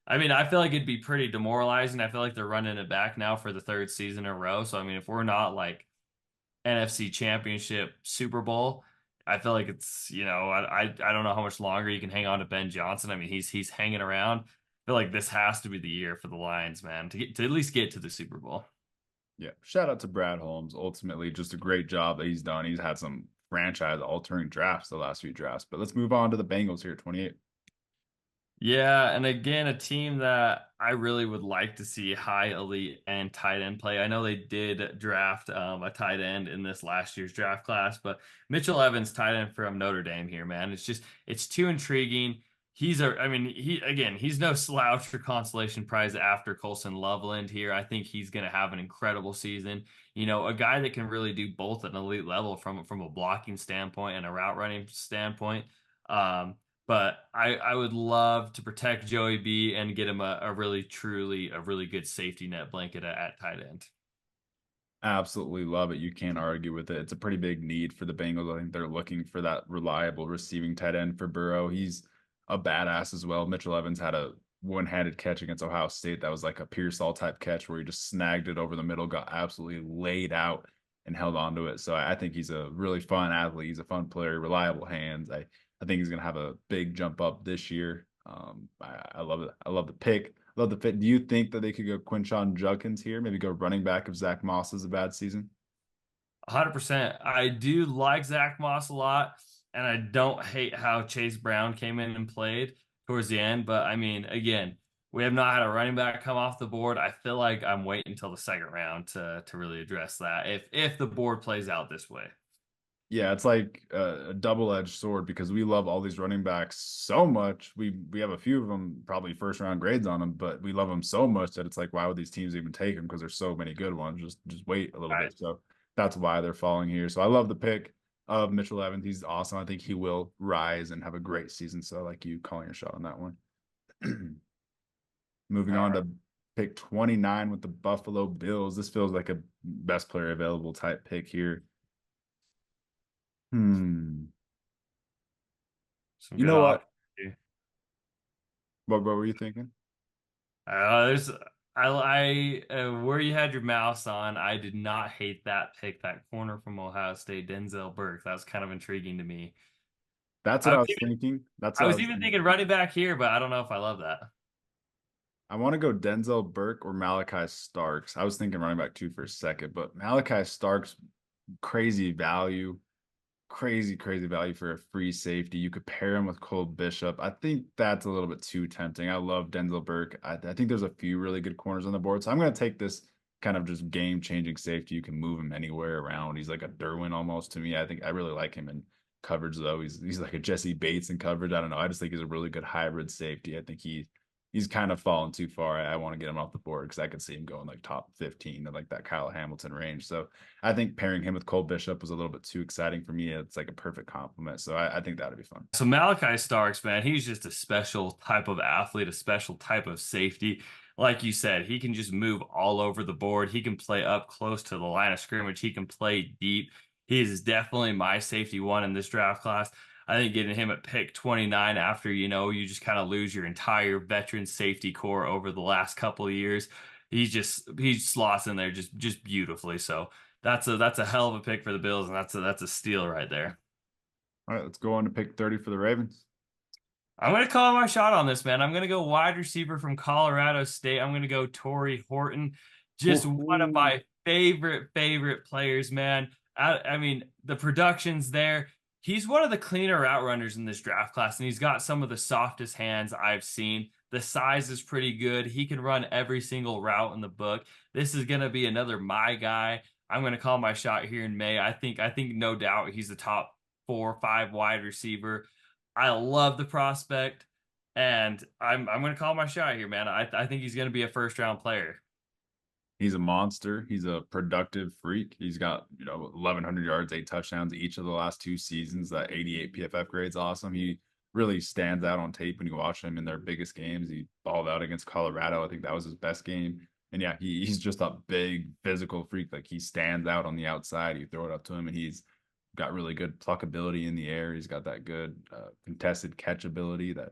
I feel like it'd be pretty demoralizing. I feel like they're running it back now for the third season in a row. So I mean, if we're not like NFC Championship Super Bowl, I feel like I don't know how much longer you can hang on to Ben Johnson. I mean, he's hanging around. I feel like this has to be the year for the Lions, man, to at least get to the Super Bowl. Yeah. Shout out to Brad Holmes. Ultimately, just a great job that he's done. He's had some franchise altering drafts the last few drafts. But let's move on to the Bengals here at 28. Yeah, and again, a team that I really would like to see high elite and tight end play. I know they did draft a tight end in this last year's draft class, but Mitchell Evans, tight end from Notre Dame here, man. It's too intriguing. He's no slouch for consolation prize after Colson Loveland here. I think he's going to have an incredible season. A guy that can really do both at an elite level from a blocking standpoint and a route running standpoint. But I would love to protect Joey B and get him a really good safety net blanket at tight end. Absolutely love it. You can't argue with it. It's a pretty big need for the Bengals. I think they're looking for that reliable receiving tight end for Burrow. He's a badass as well. Mitchell Evans had a one-handed catch against Ohio State that was like a Pearsall type catch where he just snagged it over the middle, got absolutely laid out and held onto it. So I think he's a really fun athlete. He's a fun player, reliable hands. I think he's going to have a big jump up this year. I love it. I love the pick. Love the fit. Do you think that they could go Quinshon Judkins here? Maybe go running back if Zach Moss is a bad season? 100%. I do like Zach Moss a lot, and I don't hate how Chase Brown came in and played towards the end. But I mean, again, we have not had a running back come off the board. I feel like I'm waiting until the second round to really address that if the board plays out this way. Yeah, it's like a double-edged sword because we love all these running backs so much. We have a few of them, probably first-round grades on them, but we love them so much that it's like, why would these teams even take them? Because there's so many good ones. Just wait a little Right. bit. So that's why they're falling here. So I love the pick of Mitchell Evans. He's awesome. I think he will rise and have a great season. So I like you calling your shot on that one. Moving All on right. to pick 29 with the Buffalo Bills. This feels like a best player available type pick here. Hmm. Some You good know what? options here. What were you thinking? There's where you had your mouse on. I did not hate that pick, that corner from Ohio State, Denzel Burke. That was kind of intriguing to me. That's I what I was was even thinking. That's I what I was was even thinking. thinking running back here, but I don't know if I love that. I want to go Denzel Burke or Malachi Starks. I was thinking running back two for a second, but Malachi Starks, crazy value, crazy value for a free safety. You could pair him with Cole Bishop. I think that's a little bit too tempting. I love Denzel Burke. I think there's a few really good corners on the board. So I'm going to take this kind of just game-changing safety. You can move him anywhere around. He's like a Derwin almost to me. I think I really like him in coverage though. He's like a Jesse Bates in coverage. I don't know. I just think he's a really good hybrid safety. I think he's kind of fallen too far. I want to get him off the board because I could see him going like top 15 to like that Kyle Hamilton range. So I think pairing him with Cole Bishop was a little bit too exciting for me. It's like a perfect compliment. So I think that would be fun. So Malachi Starks, man, he's just a special type of athlete, a special type of safety. Like you said, he can just move all over the board. He can play up close to the line of scrimmage. He can play deep. He is definitely my safety one in this draft class. I think getting him at pick 29 after, you just kind of lose your entire veteran safety core over the last couple of years. He slots in there just beautifully. So that's a hell of a pick for the Bills, and that's a steal right there. All right, let's go on to pick 30 for the Ravens. I'm going to call my shot on this, man. I'm going to go wide receiver from Colorado State. I'm going to go Torrey Horton. Just one of Woohoo. my favorite players, man. I mean, the production's there. He's one of the cleaner route runners in this draft class, and he's got some of the softest hands I've seen. The size is pretty good. He can run every single route in the book. This is going to be another my guy. I'm going to call my shot here in May. I think no doubt he's the top 4 or 5 wide receiver. I love the prospect, and I'm going to call my shot here, man. I think he's going to be a first round player. He's a monster. He's a productive freak. He's got, 1,100 yards, 8 touchdowns each of the last 2 seasons. That 88 PFF grade's awesome. He really stands out on tape when you watch him in their biggest games. He balled out against Colorado. I think that was his best game. And yeah, he's just a big physical freak. Like he stands out on the outside. You throw it up to him, and he's got really good pluck ability in the air. He's got that good contested catch ability, that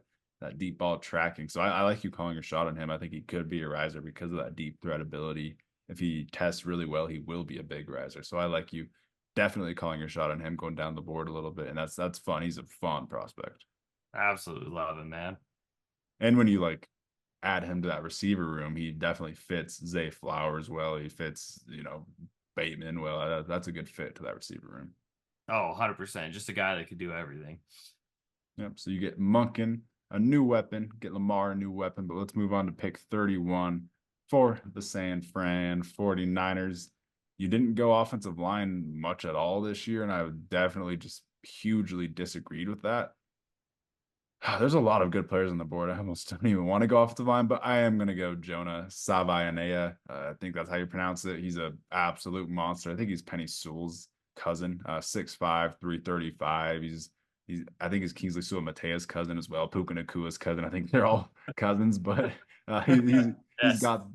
deep ball tracking. So I like you calling a shot on him. I think he could be a riser because of that deep threat ability. If he tests really well, he will be a big riser. So I like you definitely calling your shot on him going down the board a little bit. And that's fun. He's a fun prospect. Absolutely love him, man. And when you like add him to that receiver room, he definitely fits Zay Flowers well. He fits, Bateman well. That's a good fit to that receiver room. Oh, 100%. Just a guy that could do everything. Yep. So you get Munkin, a new weapon, get Lamar, a new weapon. But let's move on to pick 31 for the San Fran 49ers. You didn't go offensive line much at all this year, and I would definitely just hugely disagreed with that. There's a lot of good players on the board. I almost don't even want to go offensive line, but I am going to go Jonah Savayanea. I think that's how you pronounce it. He's an absolute monster. I think he's Penny Sewell's cousin, 6'5", 335. I think he's Kingsley Sua-Matea's cousin as well, Puka Nakua's cousin. I think they're all cousins, but Yes.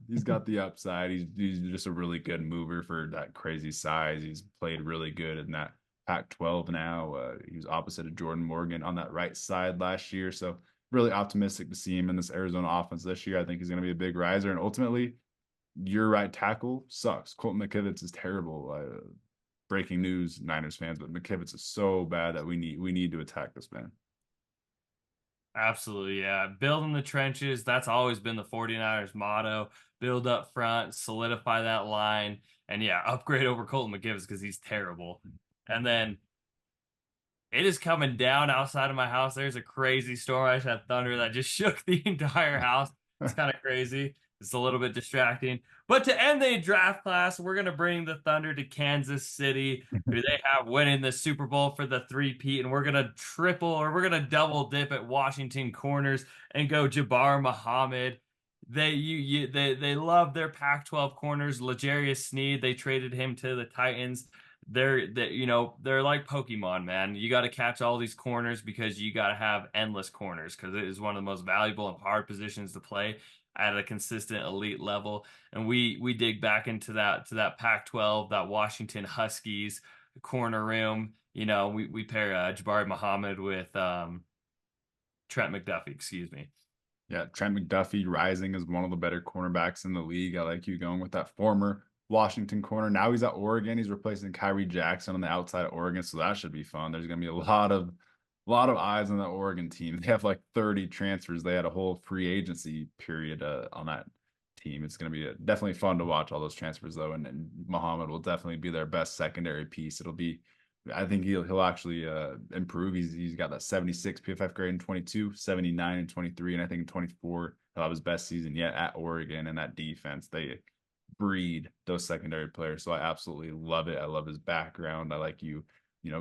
he's got the upside. He's just a really good mover for that crazy size. He's played really good in that Pac-12 now. He was opposite of Jordan Morgan on that right side last year. So really optimistic to see him in this Arizona offense this year. I think he's going to be a big riser. And ultimately, your right tackle sucks. Colton McKivitz is terrible. Breaking news, Niners fans, but McKivitz is so bad that we need to attack this man. Absolutely, yeah. Build in the trenches. That's always been the 49ers motto. Build up front, solidify that line, and yeah, upgrade over Colton McGivens because he's terrible. And then it is coming down outside of my house. There's a crazy storm. I just had thunder that just shook the entire house. It's kind of crazy. It's a little bit distracting. But to end the draft class, we're going to bring the Thunder to Kansas City, who they have winning the Super Bowl for the three-peat. And we're going to we're going to double dip at Washington corners and go Jabbar Muhammad. They love their Pac-12 corners. L'Jarius Sneed, they traded him to the Titans. They're like Pokemon, man. You got to catch all these corners because you got to have endless corners because it is one of the most valuable and hard positions to play at a consistent elite level. And we dig back into that Pac-12, that Washington Huskies corner room. We pair Jabari Muhammad with Trent McDuffie, excuse me. Yeah, Trent McDuffie rising as one of the better cornerbacks in the league. I like you going with that former Washington corner. Now he's at Oregon. He's replacing Kyrie Jackson on the outside of Oregon, so that should be fun. There's going to be a lot of eyes on that Oregon team. They have like 30 transfers. They had a whole free agency period on that team. It's going to be definitely fun to watch all those transfers though, and Muhammad will definitely be their best secondary piece. I think he'll actually improve. He's got that 76 PFF grade in 22, 79 in 23, and I think in 24 he'll have his best season yet at Oregon. And that defense, they breed those secondary players. So I absolutely love it. I love his background. I like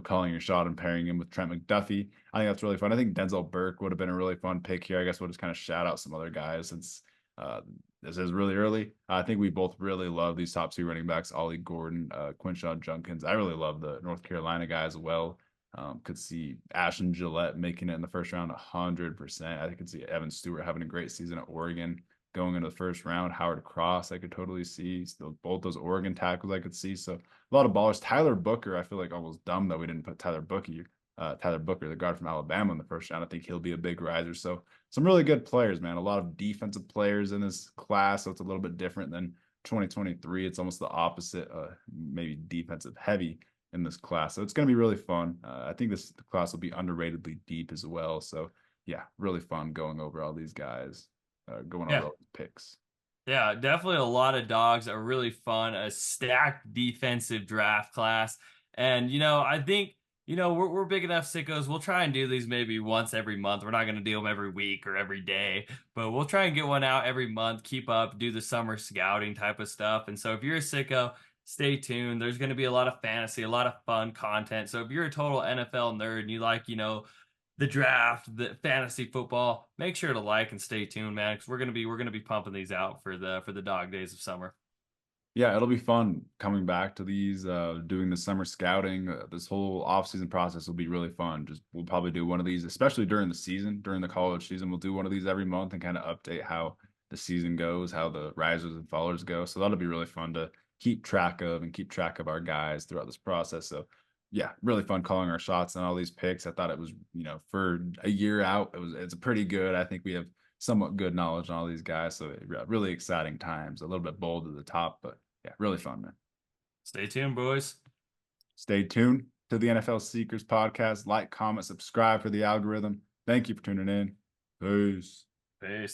calling your shot and pairing him with Trent McDuffie. I think that's really fun. I think Denzel Burke would have been a really fun pick here. I guess we'll just kind of shout out some other guys since this is really early. I think we both really love these top two running backs, Ollie Gordon, Quinshawn Junkins. I really love the North Carolina guy as well. Could see Ashton Gillette making it in the first round 100%. I could see Evan Stewart having a great season at Oregon going into the first round. Howard Cross, I could totally see. Still, both those Oregon tackles I could see. So a lot of ballers. Tyler Booker, I feel like almost dumb that we didn't put Tyler Booker Tyler Booker, the guard from Alabama in the first round. I think he'll be a big riser. So some really good players, man. A lot of defensive players in this class. So it's a little bit different than 2023. It's almost the opposite, maybe defensive heavy in this class. So it's going to be really fun. I think this class will be underratedly deep as well. So yeah, really fun going over all these guys, going over Yeah. all these picks. Yeah, definitely a lot of dogs are really fun, a stacked defensive draft class. And I think, we're big enough sickos. We'll try and do these maybe once every month. We're not going to do them every week or every day, but we'll try and get one out every month, keep up, do the summer scouting type of stuff. And so if you're a sicko, stay tuned. There's going to be a lot of fantasy, a lot of fun content. So if you're a total NFL nerd and you like, the draft, the fantasy football, make sure to like and stay tuned, man, because we're gonna be pumping these out for the dog days of summer. Yeah, it'll be fun coming back to these, doing the summer scouting. This whole off-season process will be really fun. Just we'll probably do one of these, especially during the season, during the college season. We'll do one of these every month and kind of update how the season goes, how the risers and fallers go. So that'll be really fun to keep track of and keep track of our guys throughout this process. So yeah, really fun calling our shots on all these picks. I thought it was, for a year out, it's pretty good. I think we have somewhat good knowledge on all these guys. So really exciting times, a little bit bold at the top, but yeah, really fun, man. Stay tuned, boys. Stay tuned to the NFL Seekers podcast. Like, comment, subscribe for the algorithm. Thank you for tuning in. Peace. Peace.